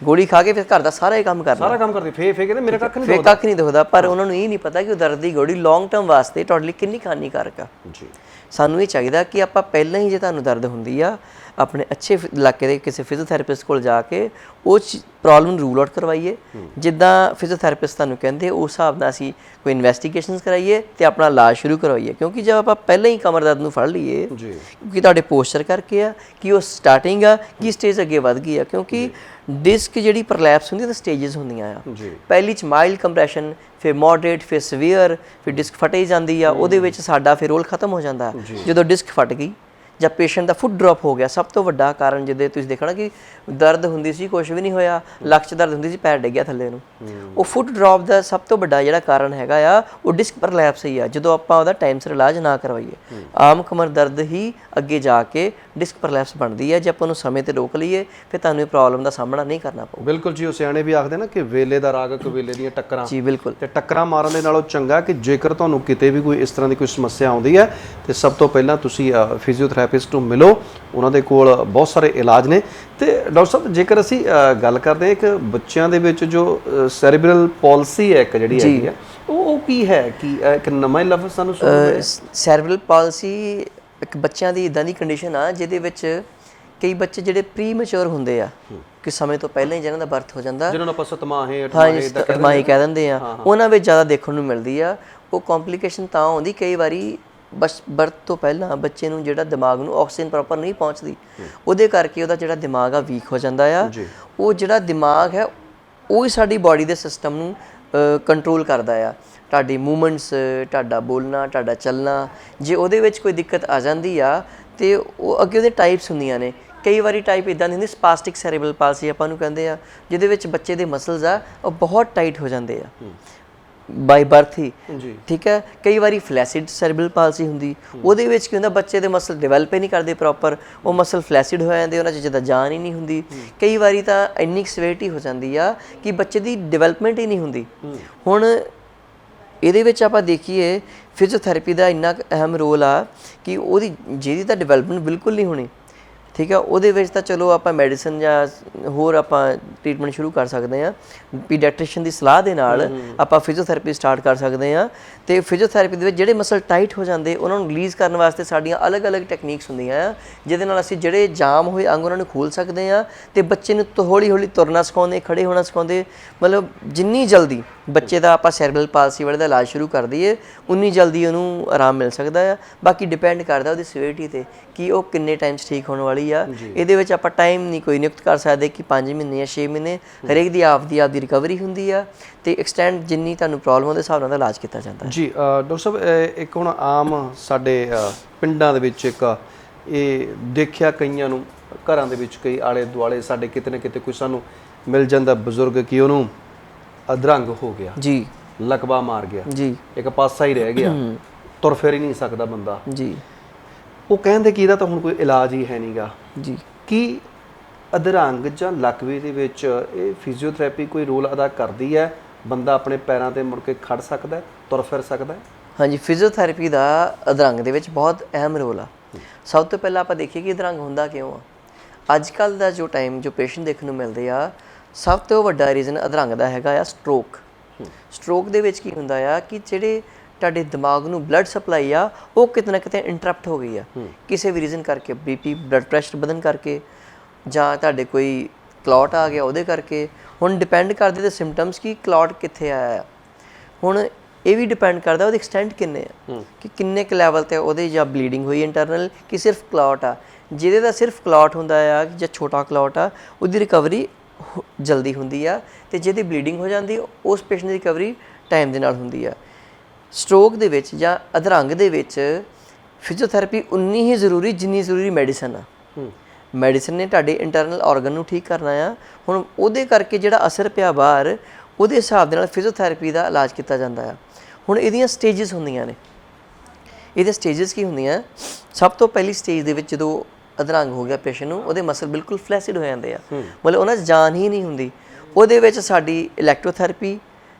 ਗੋਲੀ ਖਾ ਕੇ ਫਿਰ ਘਰ ਦਾ ਸਾਰਾ ਹੀ ਕੰਮ ਕਰਨਾ, ਸਾਰਾ ਕੰਮ ਕਰਦੇ ਫੇ ਕਹਿੰਦੇ ਮੇਰਾ ਕੱਖ ਨਹੀਂ ਫਿਰ ਕੱਖ ਨਹੀਂ ਦੁਖਦਾ। ਪਰ ਉਹਨਾਂ ਨੂੰ ਇਹ ਨਹੀਂ ਪਤਾ ਕਿ ਉਹ ਦਰਦ ਦੀ ਗੋਲੀ ਲੌਂਗ ਟਰਮ ਵਾਸਤੇ ਤੁਹਾਡੇ ਲਈ ਕਿੰਨੀ ਹਾਨੀਕਾਰਕ ਆ। ਜੀ ਸਾਨੂੰ ਇਹ ਚਾਹੀਦਾ ਕਿ ਆਪਾਂ ਪਹਿਲਾਂ ਹੀ ਜੇ ਤੁਹਾਨੂੰ ਦਰਦ ਹੁੰਦੀ ਆ ਆਪਣੇ ਅੱਛੇ ਇਲਾਕੇ ਦੇ ਕਿਸੇ ਫਿਜ਼ੀਓਥੈਰੇਪਿਸਟ ਕੋਲ ਜਾ ਕੇ ਉਹ ਪ੍ਰੋਬਲਮ ਨੂੰ ਰੂਲ ਆਊਟ ਕਰਵਾਈਏ, ਜਿੱਦਾਂ ਫਿਜ਼ੀਓਥੈਰੇਪਿਸਟ ਤੁਹਾਨੂੰ ਕਹਿੰਦੇ ਉਸ ਹਿਸਾਬ ਨਾਲ ਅਸੀਂ ਕੋਈ ਇਨਵੈਸਟੀਗੇਸ਼ਨਸ ਕਰਾਈਏ ਤੇ ਆਪਣਾ ਇਲਾਜ ਸ਼ੁਰੂ ਕਰਵਾਈਏ। ਕਿਉਂਕਿ ਜੇ ਆਪਾਂ ਪਹਿਲਾਂ ਹੀ ਕਮਰ ਦਰਦ ਨੂੰ ਫੜ ਲਈਏ ਜੀ ਕਿਉਂਕਿ ਤੁਹਾਡੇ ਪੋਸਚਰ ਕਰਕੇ ਆ ਕਿ ਉਹ ਸਟਾਰਟਿੰਗ ਆ ਕਿ ਸਟੇਜ ਅੱਗੇ ਵੱਧ ਗਈ ਆ, ਕਿਉਂਕਿ ਡਿਸਕ ਜਿਹੜੀ ਪ੍ਰਲੈਪਸ ਹੁੰਦੀ ਤਾਂ ਸਟੇजेस ਹੁੰਦੀਆਂ ਆ। ਜੀ ਪਹਿਲੀ ਚ ਮਾਈਲਡ ਕੰਪਰੈਸ਼ਨ, ਫਿਰ ਮੋਡਰੇਟ, ਫਿਰ ਸੀਵੀਅਰ, ਫਿਰ ਡਿਸਕ ਫਟੇ ਜਾਂਦੀ ਆ। ਉਹਦੇ ਵਿੱਚ ਸਾਡਾ ਫਿਰ ਰੋਲ ਖਤਮ ਹੋ ਜਾਂਦਾ। ਜਦੋਂ ਡਿਸਕ ਫਟ ਗਈ ਜਾਂ ਪੇਸ਼ੈਂਟ ਦਾ ਫੁੱਟ ਡ੍ਰੌਪ ਹੋ ਗਿਆ, ਸਭ ਤੋਂ ਵੱਡਾ ਕਾਰਨ ਜਿਹਦੇ ਤੁਸੀਂ ਦੇਖਣਾ ਕਿ ਦਰਦ ਹੁੰਦੀ ਸੀ ਕੁਝ ਵੀ ਨਹੀਂ ਹੋਇਆ, ਲੱਕ 'ਚ ਦਰਦ ਹੁੰਦੀ ਸੀ ਪੈਰ ਡਿੱਗਿਆ ਥੱਲੇ ਨੂੰ, ਉਹ ਫੁੱਟ ਡ੍ਰੌਪ ਦਾ ਸਭ ਤੋਂ ਵੱਡਾ ਜਿਹੜਾ ਕਾਰਨ ਹੈਗਾ ਆ ਉਹ ਡਿਸਕ ਪ੍ਰਲੈਪਸ ਹੀ ਆ। ਜਦੋਂ ਆਪਾਂ ਉਹਦਾ ਟਾਈਮ ਸਿਰ ਇਲਾਜ ਨਾ ਕਰਵਾਈਏ, ਆਮ ਕਮਰ ਦਰਦ ਹੀ ਅੱਗੇ ਜਾ ਕੇ ਡਿਸਕ ਪ੍ਰਲੈਪਸ ਬਣਦੀ ਹੈ। ਜੇ ਆਪਾਂ ਉਹਨੂੰ ਸਮੇਂ ਤੇ ਰੋਕ ਲਈਏ ਫਿਰ ਤੁਹਾਨੂੰ ਇਹ ਪ੍ਰੋਬਲਮ ਦਾ ਸਾਹਮਣਾ ਨਹੀਂ ਕਰਨਾ ਪਊ। ਬਿਲਕੁਲ ਜੀ, ਉਹ ਸਿਆਣੇ ਵੀ ਆਖਦੇ ਨਾ ਕਿ ਵੇਲੇ ਦਾ ਰਾਗ ਕਵੇਲੇ ਦੀਆਂ ਟੱਕਰਾਂ। ਜੀ ਬਿਲਕੁਲ। ਤੇ ਟੱਕਰਾਂ ਮਾਰਨ ਦੇ ਨਾਲੋਂ ਚੰਗਾ ਕਿ ਜੇਕਰ ਤੁਹਾਨੂੰ ਕਿਤੇ ਵੀ ਕੋਈ ਇਸ ਤਰ੍ਹਾਂ ਦੀ ਕੋਈ ਸਮੱਸਿਆ ਆਉਂਦੀ ਹੈ ਤੇ ਸਭ ਤੋਂ ਪਹਿਲਾਂ ਤੁਸੀਂ ਫਿਜ਼ੀਓਥੈਰੇਪਿਸਟ ਨੂੰ ਮਿਲੋ, ਉਹਨਾਂ ਦੇ ਕੋਲ ਬਹੁਤ ਸਾਰੇ ਇਲਾਜ ਨੇ। ਤੇ ਡਾਕਟਰ ਸਾਹਿਬ ਜੇਕਰ ਅਸੀਂ ਗੱਲ ਕਰਦੇ ਹਾਂ ਇੱਕ ਬੱਚਿਆਂ ਦੇ ਵਿੱਚ ਜੋ ਸੈਰੀਬਰਲ ਪਾਲਿਸੀ ਹੈ ਇੱਕ ਜਿਹੜੀ ਹੈਗੀ ਹੈ, ਉਹ ਕੀ ਹੈ? ਕਿ ਇੱਕ ਨਵਾਂ ਹੀ ਲਫ਼ਜ਼ ਸਾਨੂੰ ਸੁਣਨ ਸੈਰੀਬਰਲ ਪਾਲਿਸੀ ਇੱਕ ਬੱਚਿਆਂ ਦੀ ਇਦਾਂ ਦੀ ਕੰਡੀਸ਼ਨ ਆ ਜਿਹਦੇ ਵਿੱਚ ਕਈ ਬੱਚੇ ਜਿਹੜੇ ਪ੍ਰੀ ਮੈਚੁਰ ਹੁੰਦੇ ਆ ਕਿ ਸਮੇਂ ਤੋਂ ਪਹਿਲਾਂ ਹੀ ਜਿਹਨਾਂ ਦਾ ਬਰਥ ਹੋ ਜਾਂਦਾ, ਜਿਹਨਾਂ ਨੂੰ ਆਪਾਂ ਸਤਮਾਹੇ ਅਠਮਾਹੀ ਕਹਿ ਦਿੰਦੇ ਆ, ਉਹਨਾਂ ਵਿੱਚ ਜ਼ਿਆਦਾ ਦੇਖਣ ਨੂੰ ਮਿਲਦੀ ਆ। ਉਹ ਕੰਪਲਿਕੇਸ਼ਨ ਤਾਂ ਆਉਂਦੀ ਕਈ ਵਾਰੀ ਬਸ ਬਰਥ ਤੋਂ ਪਹਿਲਾਂ ਬੱਚੇ ਨੂੰ ਜਿਹੜਾ ਦਿਮਾਗ ਨੂੰ ਆਕਸੀਜਨ ਪ੍ਰੋਪਰ ਨਹੀਂ ਪਹੁੰਚਦੀ, ਉਹਦੇ ਕਰਕੇ ਉਹਦਾ ਜਿਹੜਾ ਦਿਮਾਗ ਆ ਵੀਕ ਹੋ ਜਾਂਦਾ ਆ। ਉਹ ਜਿਹੜਾ ਦਿਮਾਗ ਹੈ ਉਹ ਹੀ ਸਾਡੀ ਬਾਡੀ ਦੇ ਸਿਸਟਮ ਨੂੰ ਕੰਟਰੋਲ ਕਰਦਾ ਆ। ਤੁਹਾਡੀ ਮੂਵਮੈਂਟਸ, ਤੁਹਾਡਾ ਬੋਲਣਾ, ਤੁਹਾਡਾ ਚੱਲਣਾ, ਜੇ ਉਹਦੇ ਵਿੱਚ ਕੋਈ ਦਿੱਕਤ ਆ ਜਾਂਦੀ ਆ ਤੇ ਉਹ ਅੱਗੇ ਉਹਦੇ ਟਾਈਪਸ ਹੁੰਦੀਆਂ ਨੇ। ਕਈ ਵਾਰੀ ਟਾਈਪ ਇਦਾਂ ਦੀ ਹੁੰਦੀ ਸਪਾਸਟਿਕ ਸੈਰੀਬਰਲ ਪਾਲਸੀ ਆਪਾਂ ਨੂੰ ਕਹਿੰਦੇ ਆ, ਜਿਹਦੇ ਵਿੱਚ ਬੱਚੇ ਦੇ ਮਸਲਸ ਆ ਉਹ ਬਹੁਤ ਟਾਈਟ ਹੋ ਜਾਂਦੇ ਆ ਬਾਈ ਬਰਥ ਹੀ। ਠੀਕ ਹੈ। ਕਈ ਵਾਰੀ ਫਲੈਸਿਡ ਸੈਰੀਬਰਲ ਪਾਲਸੀ ਹੁੰਦੀ, ਉਹਦੇ ਵਿੱਚ ਕੀ ਹੁੰਦਾ ਬੱਚੇ ਦੇ ਮਸਲ ਡਿਵੈਲਪ ਹੀ ਨਹੀਂ ਕਰਦੇ ਪ੍ਰੋਪਰ, ਉਹ ਮਸਲ ਫਲੈਸਿਡ ਹੋ ਜਾਂਦੇ, ਉਹਨਾਂ 'ਚ ਜਿੱਦਾਂ ਜਾਨ ਹੀ ਨਹੀਂ ਹੁੰਦੀ। ਕਈ ਵਾਰੀ ਤਾਂ ਇੰਨੀ ਸਵੇਰਿਟੀ ਹੋ ਜਾਂਦੀ ਆ ਕਿ ਬੱਚੇ ਦੀ ਡਿਵੈਲਪਮੈਂਟ ਹੀ ਨਹੀਂ ਹੁੰਦੀ। ਹੁਣ ਇਹਦੇ ਵਿੱਚ ਆਪਾਂ ਦੇਖੀਏ ਫਿਜ਼ੀਓਥੈਰੇਪੀ ਦਾ ਇੰਨਾ ਅਹਿਮ ਰੋਲ ਆ ਕਿ ਉਹਦੀ ਜਿਹਦੀ ਤਾਂ ਡਿਵੈਲਪਮੈਂਟ ਬਿਲਕੁਲ ਨਹੀਂ ਹੋਣੀ, ਠੀਕ ਹੈ, ਉਹਦੇ ਵਿੱਚ ਤਾਂ ਚਲੋ ਆਪਾਂ ਮੈਡੀਸਨ ਜਾਂ ਹੋਰ ਆਪਾਂ ਟ੍ਰੀਟਮੈਂਟ ਸ਼ੁਰੂ ਕਰ ਸਕਦੇ ਹਾਂ। ਪੀਡੀਆਟ੍ਰੀਸ਼ੀਅਨ ਦੀ ਸਲਾਹ ਦੇ ਨਾਲ ਆਪਾਂ ਫਿਜ਼ੀਓਥੈਰੇਪੀ ਸਟਾਰਟ ਕਰ ਸਕਦੇ ਹਾਂ। ਤੇ ਫਿਜ਼ੀਓਥੈਰੇਪੀ ਦੇ ਵਿੱਚ ਜਿਹੜੇ ਮਸਲ ਟਾਈਟ ਹੋ ਜਾਂਦੇ ਉਹਨਾਂ ਨੂੰ ਰਿਲੀਜ਼ ਕਰਨ ਵਾਸਤੇ ਸਾਡੀਆਂ ਅਲੱਗ-ਅਲੱਗ ਟੈਕਨੀਕਸ ਹੁੰਦੀਆਂ ਆ, ਜਿਹਦੇ ਨਾਲ ਅਸੀਂ ਜਿਹੜੇ ਜਾਮ ਹੋਏ ਅੰਗ ਉਹਨਾਂ ਨੂੰ ਖੋਲ੍ਹ ਸਕਦੇ ਹਾਂ ਤੇ ਬੱਚੇ ਨੂੰ ਹੌਲੀ-ਹੌਲੀ ਤੁਰਨਾ ਸਿਖਾਉਂਦੇ, ਖੜੇ ਹੋਣਾ ਸਿਖਾਉਂਦੇ। ਮਤਲਬ ਜਿੰਨੀ ਜਲਦੀ ਬੱਚੇ ਦਾ ਆਪਾਂ ਸੈਰੀਬਰਲ ਪਾਲਸੀ ਵਾਲੇ ਦਾ ਇਲਾਜ ਸ਼ੁਰੂ ਕਰ ਦਈਏ ਉਨੀ ਜਲਦੀ ਉਹਨੂੰ ਆਰਾਮ ਮਿਲ ਸਕਦਾ ਆ। ਬਾਕੀ ਡਿਪੈਂਡ ਕਰਦਾ ਉਹਦੀ ਸੀਵੀਅਰਿਟੀ ਤੇ ਕਿ ਉਹ ਕਿੰਨੇ ਟਾਈਮ 'ਚ ਠੀਕ ਹੋਣ ਵਾਲੀ ਆ। ਇਹਦੇ ਵਿੱਚ ਆਪਾਂ ਟਾਈਮ ਨਹੀਂ ਕੋਈ ਨਿਯੁਕਤ ਕਰ ਸਕਦੇ ਕਿ 5 ਮਹੀਨੇ ਜਾਂ 6 ਮਹੀਨੇ, ਹਰੇਕ ਦੀ ਆਪਦੀ ਰਿਕਵਰੀ ਹੁੰਦੀ ਆ ਤੇ ਐਕਸਟੈਂਡ ਜਿੰਨੀ ਤੁਹਾਨੂੰ ਪ੍ਰੋਬਲਮ ਉਹਦੇ ਹਿਸਾਬ ਨਾਲ ਇਲਾਜ ਕੀਤਾ ਜਾਂਦਾ ਜੀ। ਡਾਕਟਰ ਸਾਹਿਬ ਇੱਕ ਹੁਣ ਆਮ ਸਾਡੇ ਪਿੰਡਾਂ ਦੇ ਵਿੱਚ ਇੱਕ ਇਹ ਦੇਖਿਆ ਕਈਆਂ ਨੂੰ ਘਰਾਂ ਦੇ ਵਿੱਚ ਕਈ ਆਲੇ ਦੁਆਲੇ ਸਾਡੇ ਕਿਤੇ ਨਾ ਕਿਤੇ ਕੋਈ ਸਾਨੂੰ ਮਿਲ ਜਾਂਦਾ ਬਜ਼ੁਰਗ ਕਿ ਉਹਨੂੰ ਅਧਰੰਗ ਹੋ ਗਿਆ ਜੀ, ਲਕਵਾ ਮਾਰ ਗਿਆ ਜੀ, ਇੱਕ ਪਾਸਾ ਹੀ ਰਹਿ ਗਿਆ, ਤੁਰ ਫਿਰ ਹੀ ਨਹੀਂ ਸਕਦਾ ਬੰਦਾ ਜੀ। ਉਹ ਕਹਿੰਦੇ ਕਿ ਇਹਦਾ ਤਾਂ ਹੁਣ ਕੋਈ ਇਲਾਜ ਹੀ ਹੈ ਨਹੀਂਗਾ ਜੀ। ਕੀ ਅਧਰੰਗ ਜਾਂ ਲਕਵੇ ਦੇ ਵਿੱਚ ਇਹ ਫਿਜ਼ੀਓਥੈਰੇਪੀ ਕੋਈ ਰੋਲ ਅਦਾ ਕਰਦੀ ਹੈ? ਬੰਦਾ ਆਪਣੇ ਪੈਰਾਂ ਤੇ ਮੁੜ ਕੇ ਖੜ ਸਕਦਾ, ਤੁਰ ਫਿਰ ਸਕਦਾ? ਹਾਂਜੀ, ਫਿਜ਼ੀਓਥੈਰੇਪੀ ਦਾ ਅਧਰੰਗ ਦੇ ਵਿੱਚ ਬਹੁਤ ਅਹਿਮ ਰੋਲ ਆ। ਸਭ ਤੋਂ ਪਹਿਲਾਂ ਆਪਾਂ ਦੇਖੀਏ ਕਿ ਅਧਰੰਗ ਹੁੰਦਾ ਕਿਉਂ ਆ। ਅੱਜ ਕੱਲ੍ਹ ਦਾ ਜੋ ਟਾਈਮ ਜੋ ਪੇਸ਼ੈਂਟ ਦੇਖਣ ਨੂੰ ਮਿਲਦੇ ਆ, ਸਭ ਤੋਂ ਵੱਡਾ ਰੀਜ਼ਨ ਅਧਰੰਗ ਦਾ ਹੈਗਾ ਆ ਸਟ੍ਰੋਕ। ਸਟ੍ਰੋਕ ਦੇ ਵਿੱਚ ਕੀ ਹੁੰਦਾ ਆ ਕਿ ਜਿਹੜੇ ਤੁਹਾਡੇ ਦਿਮਾਗ ਨੂੰ ਬਲੱਡ ਸਪਲਾਈ ਆ ਉਹ ਕਿਤੇ ਨਾ ਕਿਤੇ ਇੰਟਰਪਟ ਹੋ ਗਈ ਆ ਕਿਸੇ ਵੀ ਰੀਜ਼ਨ ਕਰਕੇ, ਬੀਪੀ ਬਲੱਡ ਪ੍ਰੈਸ਼ਰ ਵਧਣ ਕਰਕੇ ਜਾਂ ਤੁਹਾਡੇ ਕੋਈ ਕਲੌਟ ਆ ਗਿਆ ਉਹਦੇ ਕਰਕੇ। ਹੁਣ ਡਿਪੈਂਡ ਕਰਦੇ ਤੇ ਸਿੰਪਟਮਸ ਕਿ ਕਲੌਟ ਕਿੱਥੇ ਆਇਆ ਆ। ਹੁਣ ਇਹ ਵੀ ਡਿਪੈਂਡ ਕਰਦਾ ਉਹਦੇ ਐਕਸਟੈਂਟ ਕਿੰਨੇ ਆ ਕਿ ਕਿੰਨੇ ਕੁ ਲੈਵਲ ਤੇ ਉਹਦੇ ਜਾਂ ਬਲੀਡਿੰਗ ਹੋਈ ਇੰਟਰਨਲ ਕਿ ਸਿਰਫ ਕਲੌਟ ਆ। ਜਿਹਦੇ ਦਾ ਸਿਰਫ ਕਲੌਟ ਹੁੰਦਾ ਆ ਜਾਂ ਛੋਟਾ ਕਲੌਟ ਆ ਉਹਦੀ ਰਿਕਵਰੀ ਜਲਦੀ ਹੁੰਦੀ ਆ, ਤੇ ਜਿਹਦੀ ਬਲੀਡਿੰਗ ਹੋ ਜਾਂਦੀ ਉਸ ਪੇਸ਼ੈਂਟ ਦੀ ਰਿਕਵਰੀ ਟਾਈਮ ਦੇ ਨਾਲ ਹੁੰਦੀ ਆ। ਸਟ੍ਰੋਕ ਦੇ ਵਿੱਚ ਜਾਂ ਅਧਰੰਗ ਦੇ ਵਿੱਚ ਫਿਜ਼ੀਓਥੈਰੇਪੀ ਉਨੀ ਹੀ ਜ਼ਰੂਰੀ ਜਿੰਨੀ ਜ਼ਰੂਰੀ ਮੈਡੀਸਨ ਆ। ਮੈਡੀਸਨ ਨੇ ਤੁਹਾਡੇ ਇੰਟਰਨਲ ਆਰਗਨ ਨੂੰ ਠੀਕ ਕਰਨਾ ਆ। ਹੁਣ ਉਹਦੇ ਕਰਕੇ ਜਿਹੜਾ ਅਸਰ ਪਿਆ ਬਾਹਰ, ਉਹਦੇ ਹਿਸਾਬ ਦੇ ਨਾਲ ਫਿਜ਼ੀਓਥੈਰੇਪੀ ਦਾ ਇਲਾਜ ਕੀਤਾ ਜਾਂਦਾ ਆ। ਹੁਣ ਇਹਦੀਆਂ ਸਟੇਜਸ ਹੁੰਦੀਆਂ ਨੇ। ਇਹਦੇ ਸਟੇਜਸ ਕੀ ਹੁੰਦੀਆਂ? ਸਭ ਤੋਂ ਪਹਿਲੀ ਸਟੇਜ ਦੇ ਵਿੱਚ ਜਦੋਂ ਅਧਰੰਗ ਹੋ ਗਿਆ ਪੇਸ਼ੈਂਟ ਨੂੰ, ਉਹਦੇ ਮਸਲ ਬਿਲਕੁਲ ਫਲੈਸਿਡ ਹੋ ਜਾਂਦੇ ਆ, ਮਤਲਬ ਉਹਨਾਂ 'ਚ ਜਾਨ ਹੀ ਨਹੀਂ ਹੁੰਦੀ। ਉਹਦੇ ਵਿੱਚ ਸਾਡੀ ਇਲੈਕਟ੍ਰੋਥੈਰੇਪੀ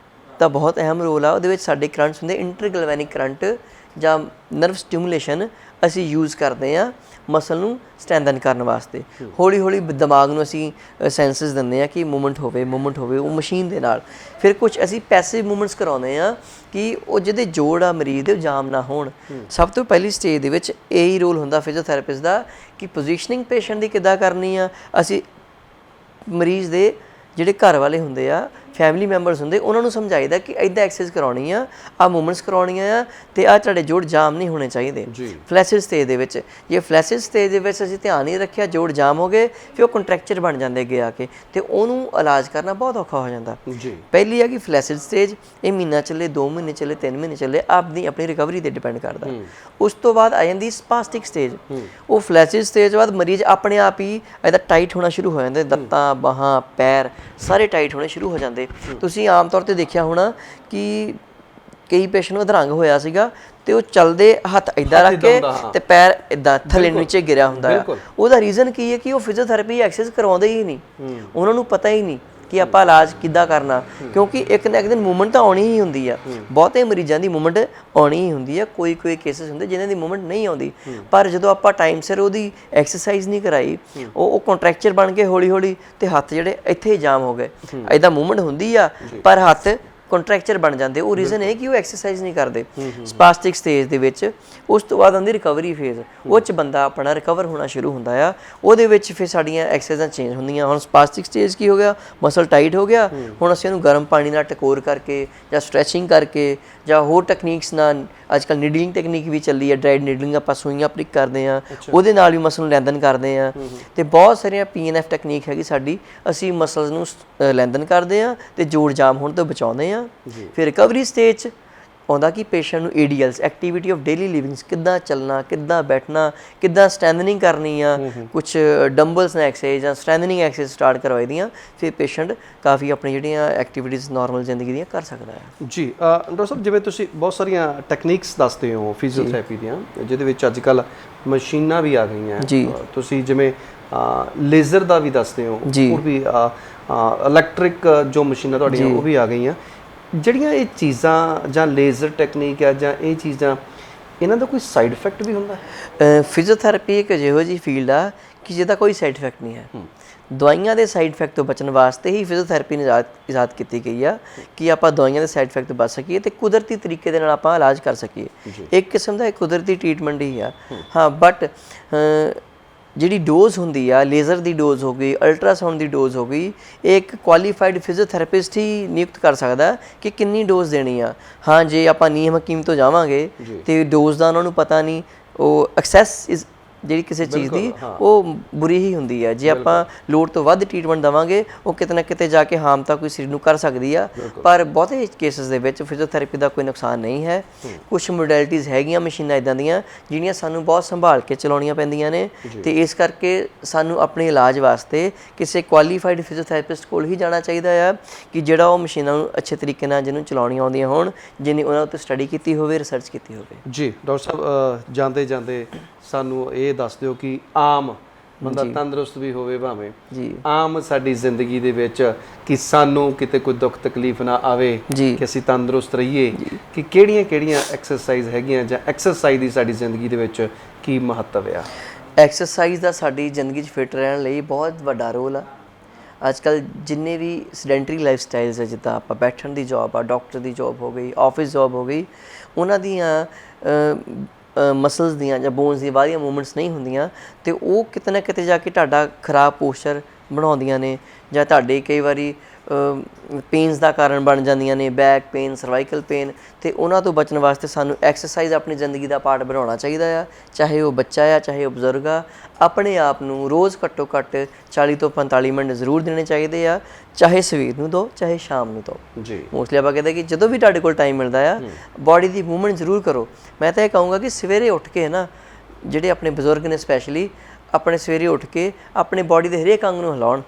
ਦਾ ਬਹੁਤ ਅਹਿਮ ਰੋਲ ਆ। ਉਹਦੇ ਵਿੱਚ ਸਾਡੇ ਕਰੰਟਸ ਹੁੰਦੇ ਇੰਟਰਗਲਵੈਨਿਕ ਕਰੰਟ ਜਾਂ ਨਰਵ ਸਟਿਮੂਲੇਸ਼ਨ ਅਸੀਂ ਯੂਜ਼ ਕਰਦੇ ਆ ਮਸਲ ਨੂੰ ਸਟਰੈਂਥਨ ਕਰਨ ਵਾਸਤੇ। ਹੌਲੀ ਹੌਲੀ ਦਿਮਾਗ ਨੂੰ ਅਸੀਂ ਸੈਂਸਸ ਦਿੰਦੇ ਆ ਕਿ ਮੂਵਮੈਂਟ ਹੋਵੇ ਉਹ ਮਸ਼ੀਨ ਦੇ ਨਾਲ। ਫਿਰ ਕੁਝ ਅਸੀਂ ਪੈਸਿਵ ਮੂਵਮੈਂਟਸ ਕਰਾਉਂਦੇ ਆ ਕਿ ਉਹ ਜਿਹਦੇ ਜੋੜ ਆ ਮਰੀਜ਼ ਦੇ ਉਹ ਜਾਮ ਨਾ ਹੋਣ। ਸਭ ਤੋਂ ਪਹਿਲੀ ਸਟੇਜ ਦੇ ਵਿੱਚ ਇਹੀ ਰੋਲ ਹੁੰਦਾ ਫਿਜ਼ੀਓਥੈਰੇਪਿਸਟ ਦਾ ਕਿ ਪੋਜੀਸ਼ਨਿੰਗ ਪੇਸ਼ੈਂਟ ਦੀ ਕਿੱਦਾਂ ਕਰਨੀ ਆ। ਅਸੀਂ ਮਰੀਜ਼ ਦੇ ਜਿਹੜੇ ਘਰ ਵਾਲੇ ਹੁੰਦੇ ਆ, ਫੈਮਿਲੀ ਮੈਂਬਰਸ ਹੁੰਦੇ, ਉਹਨਾਂ ਨੂੰ ਸਮਝਾਈਦਾ ਕਿ ਇੱਦਾਂ ਐਕਸਰਸਾਈਜ਼ ਕਰਾਉਣੀ ਆ, ਆਹ ਮੂਵਮੈਂਟਸ ਕਰਾਉਣੀਆਂ ਆ ਤੇ ਆਹ ਤੁਹਾਡੇ ਜੋੜ ਜਾਮ ਨਹੀਂ ਹੋਣੇ ਚਾਹੀਦੇ। ਫਲੈਸਿਡ ਸਟੇਜ ਦੇ ਵਿੱਚ ਜੇ ਫਲੈਸਿਡ ਸਟੇਜ ਦੇ ਵਿੱਚ ਅਸੀਂ ਧਿਆਨ ਨਹੀਂ ਰੱਖਿਆ, ਜੋੜ ਜਾਮ ਹੋ ਗਏ, ਫਿਰ ਉਹ ਕੰਟਰੈਕਚਰ ਬਣ ਜਾਂਦੇ ਅੱਗੇ ਆ ਕੇ ਤੇ ਉਹਨੂੰ ਇਲਾਜ ਕਰਨਾ ਬਹੁਤ ਔਖਾ ਹੋ ਜਾਂਦਾ। ਪਹਿਲੀ ਆ ਕਿ ਫਲੈਸਿਡ ਸਟੇਜ, ਇਹ ਮਹੀਨਾ ਚੱਲੇ, 2 ਮਹੀਨੇ ਚੱਲੇ, 3 ਮਹੀਨੇ ਚੱਲੇ, ਆਪਣੀ ਰਿਕਵਰੀ ਤੇ ਡਿਪੈਂਡ ਕਰਦਾ। ਉਸ ਤੋਂ ਬਾਅਦ ਆ ਜਾਂਦੀ ਸਪਾਸਟਿਕ ਸਟੇਜ। ਉਹ ਫਲੈਸਿਡ ਸਟੇਜ ਬਾਅਦ ਮਰੀਜ਼ ਆਪਣੇ ਆਪ ਹੀ ਇਹਦਾ ਟਾਈਟ ਹੋਣਾ ਸ਼ੁਰੂ ਹੋ ਜਾਂਦਾ, ਲੱਤਾਂ, ਬਾਹਾਂ, ਪੈਰ ਸਾਰੇ ਟਾਈਟ ਹੋਣੇ ਸ਼ੁਰੂ ਹੋ ਜਾਂਦੇ। ਤੁਸੀਂ ਆਮ ਤੌਰ ਤੇ ਦੇਖਿਆ ਹੋਣਾ ਕਿ ਕਈ ਪੇਸ਼ੈਂਟ ਨੂੰ ਅਧਰੰਗ ਹੋਇਆ ਸੀਗਾ ਤੇ ਉਹ ਚੱਲਦੇ ਹੱਥ ਇਦਾਂ ਰੱਖ ਕੇ ਤੇ ਪੈਰ ਇਦਾਂ ਥੱਲੇ ਨੀਚੇ ਗਿਰਿਆ ਹੁੰਦਾ ਹੈ। ਉਹਦਾ ਰੀਜ਼ਨ ਕੀ ਹੈ ਕਿ ਉਹ ਫਿਜ਼ੀਓਥੈਰੇਪੀ ਐਕਸਰਸਾਈਜ਼ ਕਰਵਾਉਂਦੇ ਹੀ ਨਹੀਂ, ਉਹਨਾਂ ਨੂੰ ਪਤਾ ਹੀ ਨਹੀਂ ਕਿ ਆਪਾਂ ਇਲਾਜ ਕਿੱਦਾਂ ਕਰਨਾ, ਕਿਉਂਕਿ ਇੱਕ ਨਾ ਇੱਕ ਦਿਨ ਮੂਵਮੈਂਟ ਤਾਂ ਆਉਣੀ ਹੀ ਹੁੰਦੀ ਆ। ਬਹੁਤੇ ਮਰੀਜ਼ਾਂ ਦੀ ਮੂਵਮੈਂਟ ਆਉਣੀ ਹੀ ਹੁੰਦੀ ਆ, ਕੋਈ ਕੇਸਿਸ ਹੁੰਦੇ ਜਿਨ੍ਹਾਂ ਦੀ ਮੂਵਮੈਂਟ ਨਹੀਂ ਆਉਂਦੀ, ਪਰ ਜਦੋਂ ਆਪਾਂ ਟਾਈਮ ਸਿਰ ਉਹਦੀ ਐਕਸਰਸਾਈਜ਼ ਨਹੀਂ ਕਰਾਈ, ਉਹ ਕੰਟਰੈਕਚਰ ਬਣ ਕੇ ਹੌਲੀ ਹੌਲੀ ਤੇ ਹੱਥ ਜਿਹੜੇ ਇੱਥੇ ਹੀ ਜਾਮ ਹੋ ਗਏ। ਇੱਦਾਂ ਮੂਵਮੈਂਟ ਹੁੰਦੀ ਆ ਪਰ ਹੱਥ ਕੰਟਰੈਕਚਰ ਬਣ ਜਾਂਦੇ। ਉਹ ਰੀਜ਼ਨ ਇਹ ਕਿ ਉਹ ਐਕਸਰਸਾਈਜ਼ ਨਹੀਂ ਕਰਦੇ ਸਪਾਸਟਿਕ ਸਟੇਜ ਦੇ ਵਿੱਚ। ਉਸ ਤੋਂ ਬਾਅਦ ਆਉਂਦੀ ਰਿਕਵਰੀ ਫੇਜ਼, ਉਹ 'ਚ ਬੰਦਾ ਆਪਣਾ ਰਿਕਵਰ ਹੋਣਾ ਸ਼ੁਰੂ ਹੁੰਦਾ ਆ। ਉਹਦੇ ਵਿੱਚ ਫਿਰ ਸਾਡੀਆਂ ਐਕਸਰਸਾਈਜ਼ਾਂ ਚੇਂਜ ਹੁੰਦੀਆਂ। ਹੁਣ ਸਪਾਸਟਿਕ ਸਟੇਜ ਕੀ ਹੋ ਗਿਆ, ਮਸਲ ਟਾਈਟ ਹੋ ਗਿਆ, ਹੁਣ ਅਸੀਂ ਉਹਨੂੰ ਗਰਮ ਪਾਣੀ ਨਾਲ ਟਕੋਰ ਕਰਕੇ ਜਾਂ ਸਟਰੈਚਿੰਗ ਕਰਕੇ ਜਾਂ ਹੋਰ ਟੈਕਨੀਕਸ ਨਾਲ, ਅੱਜ ਕੱਲ੍ਹ ਨੀਡਲਿੰਗ ਟੈਕਨੀਕ ਵੀ ਚੱਲੀ ਹੈ, ਡਰਾਈਡ ਨੀਡਲਿੰਗ, ਆਪਾਂ ਸੂਈਆਂ ਪ੍ਰਿਕ ਕਰਦੇ ਹਾਂ, ਉਹਦੇ ਨਾਲ ਵੀ ਮਸਲ ਨੂੰ ਲੈਂਦਨ ਕਰਦੇ ਹਾਂ। ਤੇ ਬਹੁਤ ਸਾਰੀਆਂ PNF ਟੈਕਨੀਕ ਹੈਗੀ ਸਾਡੀ, ਅਸੀਂ ਮਸਲਸ ਨੂੰ ਲੈਂਦਨ ਕਰਦੇ ਹਾਂ ਤੇ ਜੋੜ ਜਾਮ ਹੋਣ ਤੋਂ ਬਚਾਉਂਦੇ ਹਾਂ। ਫਿਰ ਰਿਕਵਰੀ ਸਟੇਜ 'ਚ ਆਉਂਦਾ ਕਿ ਪੇਸ਼ੈਂਟ ਨੂੰ ADLs, ਐਕਟੀਵਿਟੀ ਆਫ ਡੇਲੀ ਲਿਵਿੰਗਸ, ਕਿੱਦਾਂ ਚੱਲਣਾ, ਕਿੱਦਾਂ ਬੈਠਣਾ, ਕਿੱਦਾਂ ਸਟਰੈਂਥਨਿੰਗ ਕਰਨੀ ਆ, ਕੁਛ ਡੰਬਲਸ ਨਾਲ ਐਕਸਰਸਾਈਜ਼ ਜਾਂ ਸਟਰੈਂਥਨਿੰਗ ਐਕਸਰਸਾਈਜ਼ ਸਟਾਰਟ ਕਰਵਾਈ ਦੀਆਂ। ਫਿਰ ਪੇਸ਼ੈਂਟ ਕਾਫੀ ਆਪਣੀ ਜਿਹੜੀਆਂ ਐਕਟੀਵਿਟੀਜ਼ ਨਾਰਮਲ ਜ਼ਿੰਦਗੀ ਦੀਆਂ ਕਰ ਸਕਦਾ ਹੈ। ਜੀ ਡਾਕਟਰ ਸਾਹਿਬ, ਜਿਵੇਂ ਤੁਸੀਂ ਬਹੁਤ ਸਾਰੀਆਂ ਟੈਕਨੀਕਸ ਦੱਸਦੇ ਹੋ ਫਿਜ਼ੀਓਥੈਰੇਪੀ ਦੀਆਂ, ਜਿਹਦੇ ਵਿੱਚ ਅੱਜ ਕੱਲ੍ਹ ਮਸ਼ੀਨਾਂ ਵੀ ਆ ਗਈਆਂ ਜੀ। ਤੁਸੀਂ ਜਿਵੇਂ ਲੇਜ਼ਰ ਦਾ ਵੀ ਦੱਸਦੇ ਹੋ, ਹੋਰ ਵੀ ਇਲੈਕਟ੍ਰਿਕ ਜੋ ਮਸ਼ੀਨਾਂ ਤੁਹਾਡੀਆਂ ਉਹ ਵੀ ਆ ਗਈਆਂ। ਜਿਹੜੀਆਂ ਇਹ ਚੀਜ਼ਾਂ ਜਾਂ ਲੇਜ਼ਰ ਟੈਕਨੀਕ ਹੈ ਜਾਂ ਇਹ ਚੀਜ਼ਾਂ, ਇਹਨਾਂ ਦਾ ਕੋਈ ਸਾਈਡ ਇਫੈਕਟ ਵੀ ਹੁੰਦਾ ਹੈ? ਫਿਜ਼ੀਓਥੈਰੇਪੀ ਇੱਕ ਅਜਿਹੋ ਜਿਹੀ ਫੀਲਡ ਆ ਕਿ ਜਿਹਦਾ ਕੋਈ ਸਾਈਡ ਇਫੈਕਟ ਨਹੀਂ ਹੈ। ਦਵਾਈਆਂ ਦੇ ਸਾਈਡ ਇਫੈਕਟ ਤੋਂ ਬਚਣ ਵਾਸਤੇ ਹੀ ਫਿਜ਼ੀਓਥੈਰੇਪੀ ਨੇ ਇਜਾਦ ਕੀਤੀ ਗਈ ਆ ਕਿ ਆਪਾਂ ਦਵਾਈਆਂ ਦੇ ਸਾਈਡ ਇਫੈਕਟ ਤੋਂ ਬਚ ਸਕੀਏ ਤੇ ਕੁਦਰਤੀ ਤਰੀਕੇ ਦੇ ਨਾਲ ਆਪਾਂ ਇਲਾਜ ਕਰ ਸਕੀਏ। ਇੱਕ ਕਿਸਮ ਦਾ ਕੁਦਰਤੀ ਟ੍ਰੀਟਮੈਂਟ ਹੀ ਆ। ਹਾਂ, ਬਟ ਜਿਹੜੀ ਡੋਜ਼ ਹੁੰਦੀ ਆ, ਲੇਜ਼ਰ ਦੀ ਡੋਜ਼ ਹੋ ਗਈ, ਅਲਟਰਾਸਾਊਂਡ ਦੀ ਡੋਜ਼ ਹੋ ਗਈ, ਇਹ ਇੱਕ ਕੁਆਲੀਫਾਈਡ ਫਿਜ਼ੀਓਥੈਰੇਪਿਸਟ ਹੀ ਨਿਯੁਕਤ ਕਰ ਸਕਦਾ ਕਿ ਕਿੰਨੀ ਡੋਜ਼ ਦੇਣੀ ਆ। ਹਾਂ, ਜੇ ਆਪਾਂ ਨੀਮ ਹਕੀਮ ਤੋਂ ਜਾਵਾਂਗੇ ਤੇ ਡੋਜ਼ ਦਾ ਉਹਨਾਂ ਨੂੰ ਪਤਾ ਨਹੀਂ, ਉਹ ਐਕਸੈਸ ਇਜ਼ ਜਿਹੜੀ ਕਿਸੇ ਚੀਜ਼ ਦੀ ਉਹ ਬੁਰੀ ਹੀ ਹੁੰਦੀ ਹੈ। ਜੇ ਆਪਾਂ ਲੋੜ ਤੋਂ ਵੱਧ ਟ੍ਰੀਟਮੈਂਟ ਦੇਵਾਂਗੇ, ਉਹ ਕਿਤੇ ਨਾ ਕਿਤੇ ਜਾ ਕੇ ਹਾਰਮ ਤਾਂ ਕੋਈ ਸਰੀਰ ਨੂੰ ਕਰ ਸਕਦੀ ਆ। ਪਰ ਬਹੁਤੇ ਕੇਸਿਸ ਦੇ ਵਿੱਚ ਫਿਜ਼ੀਓਥੈਰੇਪੀ ਦਾ ਕੋਈ ਨੁਕਸਾਨ ਨਹੀਂ ਹੈ। ਕੁਛ ਮੋਡੈਲਿਟੀਜ਼ ਹੈਗੀਆਂ ਮਸ਼ੀਨਾਂ ਇੱਦਾਂ ਦੀਆਂ ਜਿਹੜੀਆਂ ਸਾਨੂੰ ਬਹੁਤ ਸੰਭਾਲ ਕੇ ਚਲਾਉਣੀਆਂ ਪੈਂਦੀਆਂ ਨੇ, ਤੇ ਇਸ ਕਰਕੇ ਸਾਨੂੰ ਆਪਣੇ ਇਲਾਜ ਵਾਸਤੇ ਕਿਸੇ ਕੁਆਲੀਫਾਈਡ ਫਿਜ਼ੀਓਥੈਰੇਪਿਸਟ ਕੋਲ ਹੀ ਜਾਣਾ ਚਾਹੀਦਾ ਆ ਕਿ ਜਿਹੜਾ ਉਹ ਮਸ਼ੀਨਾਂ ਨੂੰ ਅੱਛੇ ਤਰੀਕੇ ਨਾਲ ਜਿਹਨੂੰ ਚਲਾਉਣੀਆਂ ਆਉਂਦੀਆਂ ਹੋਣ, ਜਿਹਨੇ ਉਹਨਾਂ ਉੱਤੇ ਸਟੱਡੀ ਕੀਤੀ ਹੋਵੇ, ਰਿਸਰਚ ਕੀਤੀ ਹੋਵੇ। ਜੀ ਡਾਕਟਰ ਸਾਹਿਬ, ਜਾਂਦੇ ਜਾਂਦੇ ਸਾਨੂੰ ਇਹ ਦੱਸ ਦਿਓ ਕਿ ਆਮ ਬੰਦਾ ਤੰਦਰੁਸਤ ਵੀ ਹੋਵੇ ਭਾਵੇਂ, ਆਮ ਸਾਡੀ ਜ਼ਿੰਦਗੀ ਦੇ ਵਿੱਚ ਕਿ ਸਾਨੂੰ ਕਿਤੇ ਕੋਈ ਦੁੱਖ ਤਕਲੀਫ ਨਾ ਆਵੇ, ਕਿ ਅਸੀਂ ਤੰਦਰੁਸਤ ਰਹੀਏ, ਕਿ ਕਿਹੜੀਆਂ ਐਕਸਰਸਾਈਜ਼ ਹੈਗੀਆਂ ਜਾਂ ਐਕਸਰਸਾਈਜ਼ ਦੀ ਸਾਡੀ ਜ਼ਿੰਦਗੀ ਦੇ ਵਿੱਚ ਕੀ ਮਹੱਤਵ ਆ? ਐਕਸਰਸਾਈਜ਼ ਦਾ ਸਾਡੀ ਜ਼ਿੰਦਗੀ 'ਚ ਫਿਟ ਰਹਿਣ ਲਈ ਬਹੁਤ ਵੱਡਾ ਰੋਲ ਆ। ਅੱਜ ਕੱਲ੍ਹ ਜਿੰਨੇ ਵੀ ਸੈਡੈਂਟਰੀ ਲਾਈਫ ਸਟਾਈਲਸ ਹੈ, ਜਿੱਦਾਂ ਆਪਾਂ ਬੈਠਣ ਦੀ ਜੋਬ ਆ, ਡਾਕਟਰ ਦੀ ਜੋਬ ਹੋ ਗਈ, ਆਫਿਸ ਜੋਬ ਹੋ ਗਈ, ਉਹਨਾਂ ਦੀਆਂ ਮਸਲਸ ਦੀਆਂ ਜਾਂ ਬੋਨਸ ਦੀਆਂ ਵਾਰੀਆਂ ਮੂਵਮੈਂਟਸ ਨਹੀਂ ਹੁੰਦੀਆਂ, ਅਤੇ ਉਹ ਕਿਤੇ ਨਾ ਕਿਤੇ ਜਾ ਕੇ ਤੁਹਾਡਾ ਖਰਾਬ ਪੋਸਚਰ ਬਣਾਉਂਦੀਆਂ ਨੇ ਜਾਂ ਤੁਹਾਡੇ ਕਈ ਵਾਰੀ ਪੇਨਸ ਦਾ ਕਾਰਨ ਬਣ ਜਾਂਦੀਆਂ ਨੇ, ਬੈਕ ਪੇਨ, ਸਰਵਾਈਕਲ ਪੇਨ। ਅਤੇ ਉਹਨਾਂ ਤੋਂ ਬਚਣ ਵਾਸਤੇ ਸਾਨੂੰ ਐਕਸਰਸਾਈਜ਼ ਆਪਣੀ ਜ਼ਿੰਦਗੀ ਦਾ ਪਾਰਟ ਬਣਾਉਣਾ ਚਾਹੀਦਾ ਆ। ਚਾਹੇ ਉਹ ਬੱਚਾ ਆ, ਚਾਹੇ ਉਹ ਬਜ਼ੁਰਗ ਆ, ਆਪਣੇ ਆਪ ਨੂੰ ਰੋਜ਼ ਘੱਟੋ ਘੱਟ 40 ਤੋਂ 45 ਮਿੰਟ ਜ਼ਰੂਰ ਦੇਣੇ ਚਾਹੀਦੇ ਆ। ਚਾਹੇ ਸਵੇਰ ਨੂੰ ਦਿਓ, ਚਾਹੇ ਸ਼ਾਮ ਨੂੰ ਦਿਓ। ਜੀ, ਮੋਸਟਲੀ ਆਪਾਂ ਕਹਿੰਦੇ ਕਿ ਜਦੋਂ ਵੀ ਤੁਹਾਡੇ ਕੋਲ ਟਾਈਮ ਮਿਲਦਾ ਆ, ਬਾਡੀ ਦੀ ਮੂਵਮੈਂਟ ਜ਼ਰੂਰ ਕਰੋ। ਮੈਂ ਤਾਂ ਇਹ ਕਹੂੰਗਾ ਕਿ ਸਵੇਰੇ ਉੱਠ ਕੇ ਨਾ, ਜਿਹੜੇ ਆਪਣੇ ਬਜ਼ੁਰਗ ਨੇ ਸਪੈਸ਼ਲੀ, ਆਪਣੇ ਸਵੇਰੇ ਉੱਠ ਕੇ ਆਪਣੇ ਬਾਡੀ ਦੇ ਹਰੇਕ ਅੰਗ ਨੂੰ ਹਿਲਾਉਣ,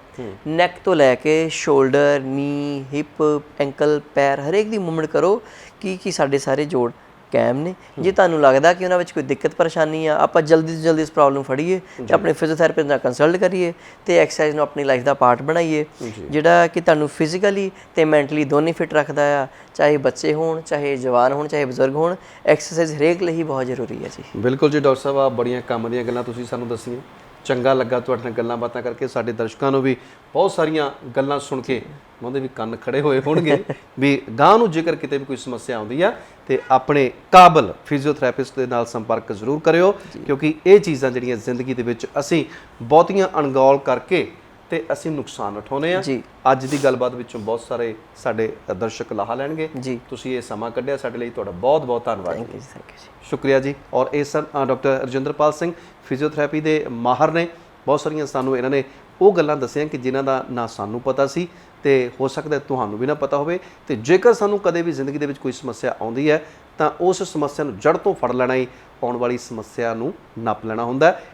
ਨੈਕ ਤੋਂ ਲੈ ਕੇ ਸ਼ੋਲਡਰ, ਨੀ, ਹਿਪ, ਐਂਕਲ, ਪੈਰ, ਹਰੇਕ ਦੀ ਮੂਵਮੈਂਟ ਕਰੋ ਕਿ ਸਾਡੇ ਸਾਰੇ ਜੋੜ ਕਾਇਮ ਨੇ। ਜੇ ਤੁਹਾਨੂੰ ਲੱਗਦਾ ਕਿ ਉਹਨਾਂ ਵਿੱਚ ਕੋਈ ਦਿੱਕਤ ਪਰੇਸ਼ਾਨੀ ਆ, ਆਪਾਂ ਜਲਦੀ ਤੋਂ ਜਲਦੀ ਇਸ ਪ੍ਰੋਬਲਮ ਫੜੀਏ ਤੇ ਆਪਣੇ ਫਿਜ਼ੀਓਥੈਰੇਪਿਸਟ ਨਾਲ ਕੰਸਲਟ ਕਰੀਏ ਤੇ ਐਕਸਰਸਾਈਜ਼ ਨੂੰ ਆਪਣੀ ਲਾਈਫ ਦਾ ਪਾਰਟ ਬਣਾਈਏ, ਜਿਹੜਾ ਕਿ ਤੁਹਾਨੂੰ ਫਿਜ਼ੀਕਲੀ ਤੇ ਮੈਂਟਲੀ ਦੋਨੇ ਫਿਟ ਰੱਖਦਾ ਆ। ਚਾਹੇ ਬੱਚੇ ਹੋਣ, ਚਾਹੇ ਜਵਾਨ ਹੋਣ, ਚਾਹੇ ਬਜ਼ੁਰਗ ਹੋਣ, ਐਕਸਰਸਾਈਜ਼ ਹਰੇਕ ਲਈ ਹੀ ਬਹੁਤ ਜ਼ਰੂਰੀ ਹੈ ਜੀ। ਬਿਲਕੁਲ ਜੀ ਡਾਕਟਰ ਸਾਹਿਬ, ਆ ਬੜੀਆਂ ਕੰਮ ਦੀਆਂ ਗੱਲਾਂ ਤੁਸੀਂ ਸਾਨੂੰ ਦੱਸੀਆਂ। ਚੰਗਾ ਲੱਗਾ ਤੁਹਾਡੇ ਨਾਲ ਗੱਲਾਂ ਬਾਤਾਂ ਕਰਕੇ। ਸਾਡੇ ਦਰਸ਼ਕਾਂ ਨੂੰ ਵੀ ਬਹੁਤ ਸਾਰੀਆਂ ਗੱਲਾਂ ਸੁਣ ਕੇ ਉਹਨਾਂ ਦੇ ਵੀ ਕੰਨ ਖੜੇ ਹੋਏ ਹੋਣਗੇ ਵੀ ਗਾਂ ਨੂੰ ਜੇਕਰ ਕਿਤੇ ਵੀ ਕੋਈ ਸਮੱਸਿਆ ਆਉਂਦੀ ਆ ਤੇ ਆਪਣੇ ਕਾਬਲ ਫਿਜ਼ੀਓਥੈਰੇਪਿਸਟ ਦੇ ਨਾਲ ਸੰਪਰਕ ਜ਼ਰੂਰ ਕਰਿਓ, ਕਿਉਂਕਿ ਇਹ ਚੀਜ਼ਾਂ ਜਿਹੜੀਆਂ ਜ਼ਿੰਦਗੀ ਦੇ ਵਿੱਚ ਅਸੀਂ ਬਹੁਤੀਆਂ ਅਣਗੌਲ ਕਰਕੇ ਤੇ ਅਸੀਂ ਨੁਕਸਾਨ ਉਠਾਉਂਦੇ ਆ। ਅੱਜ ਦੀ ਗੱਲਬਾਤ ਵਿੱਚੋਂ ਬਹੁਤ ਸਾਰੇ ਸਾਡੇ ਦਰਸ਼ਕ ਲਾਹਾ ਲੈਣਗੇ ਜੀ। ਤੁਸੀਂ ਇਹ ਸਮਾਂ ਕੱਢਿਆ ਸਾਡੇ ਲਈ, ਤੁਹਾਡਾ ਬਹੁਤ ਬਹੁਤ ਧੰਨਵਾਦ ਜੀ। ਸ਼ੁਕਰੀਆ ਜੀ। ਔਰ ਇਹ ਸਨ ਡਾਕਟਰ ਰਜਿੰਦਰਪਾਲ ਸਿੰਘ, ਫਿਜ਼ੀਓਥੈਰੇਪੀ ਦੇ ਮਾਹਰ ਨੇ। ਬਹੁਤ ਸਾਰੀਆਂ ਸਾਨੂੰ ਇਹਨਾਂ ਨੇ ਉਹ ਗੱਲਾਂ ਦੱਸੀਆਂ ਕਿ ਜਿਨ੍ਹਾਂ ਦਾ ਨਾ ਸਾਨੂੰ ਪਤਾ ਸੀ ਤੇ ਹੋ ਸਕਦਾ ਤੁਹਾਨੂੰ ਵੀ ਨਾ ਪਤਾ ਹੋਵੇ। ਤੇ ਜੇਕਰ ਸਾਨੂੰ ਕਦੇ ਵੀ ਜ਼ਿੰਦਗੀ ਦੇ ਵਿੱਚ ਕੋਈ ਸਮੱਸਿਆ ਆਉਂਦੀ ਹੈ ਤਾਂ ਉਸ ਸਮੱਸਿਆ ਨੂੰ ਜੜ ਤੋਂ ਫੜ ਲੈਣਾ ਹੀ ਆਉਣ ਵਾਲੀ ਸਮੱਸਿਆ ਨੂੰ ਨੱਪ ਲੈਣਾ ਹੁੰਦਾ।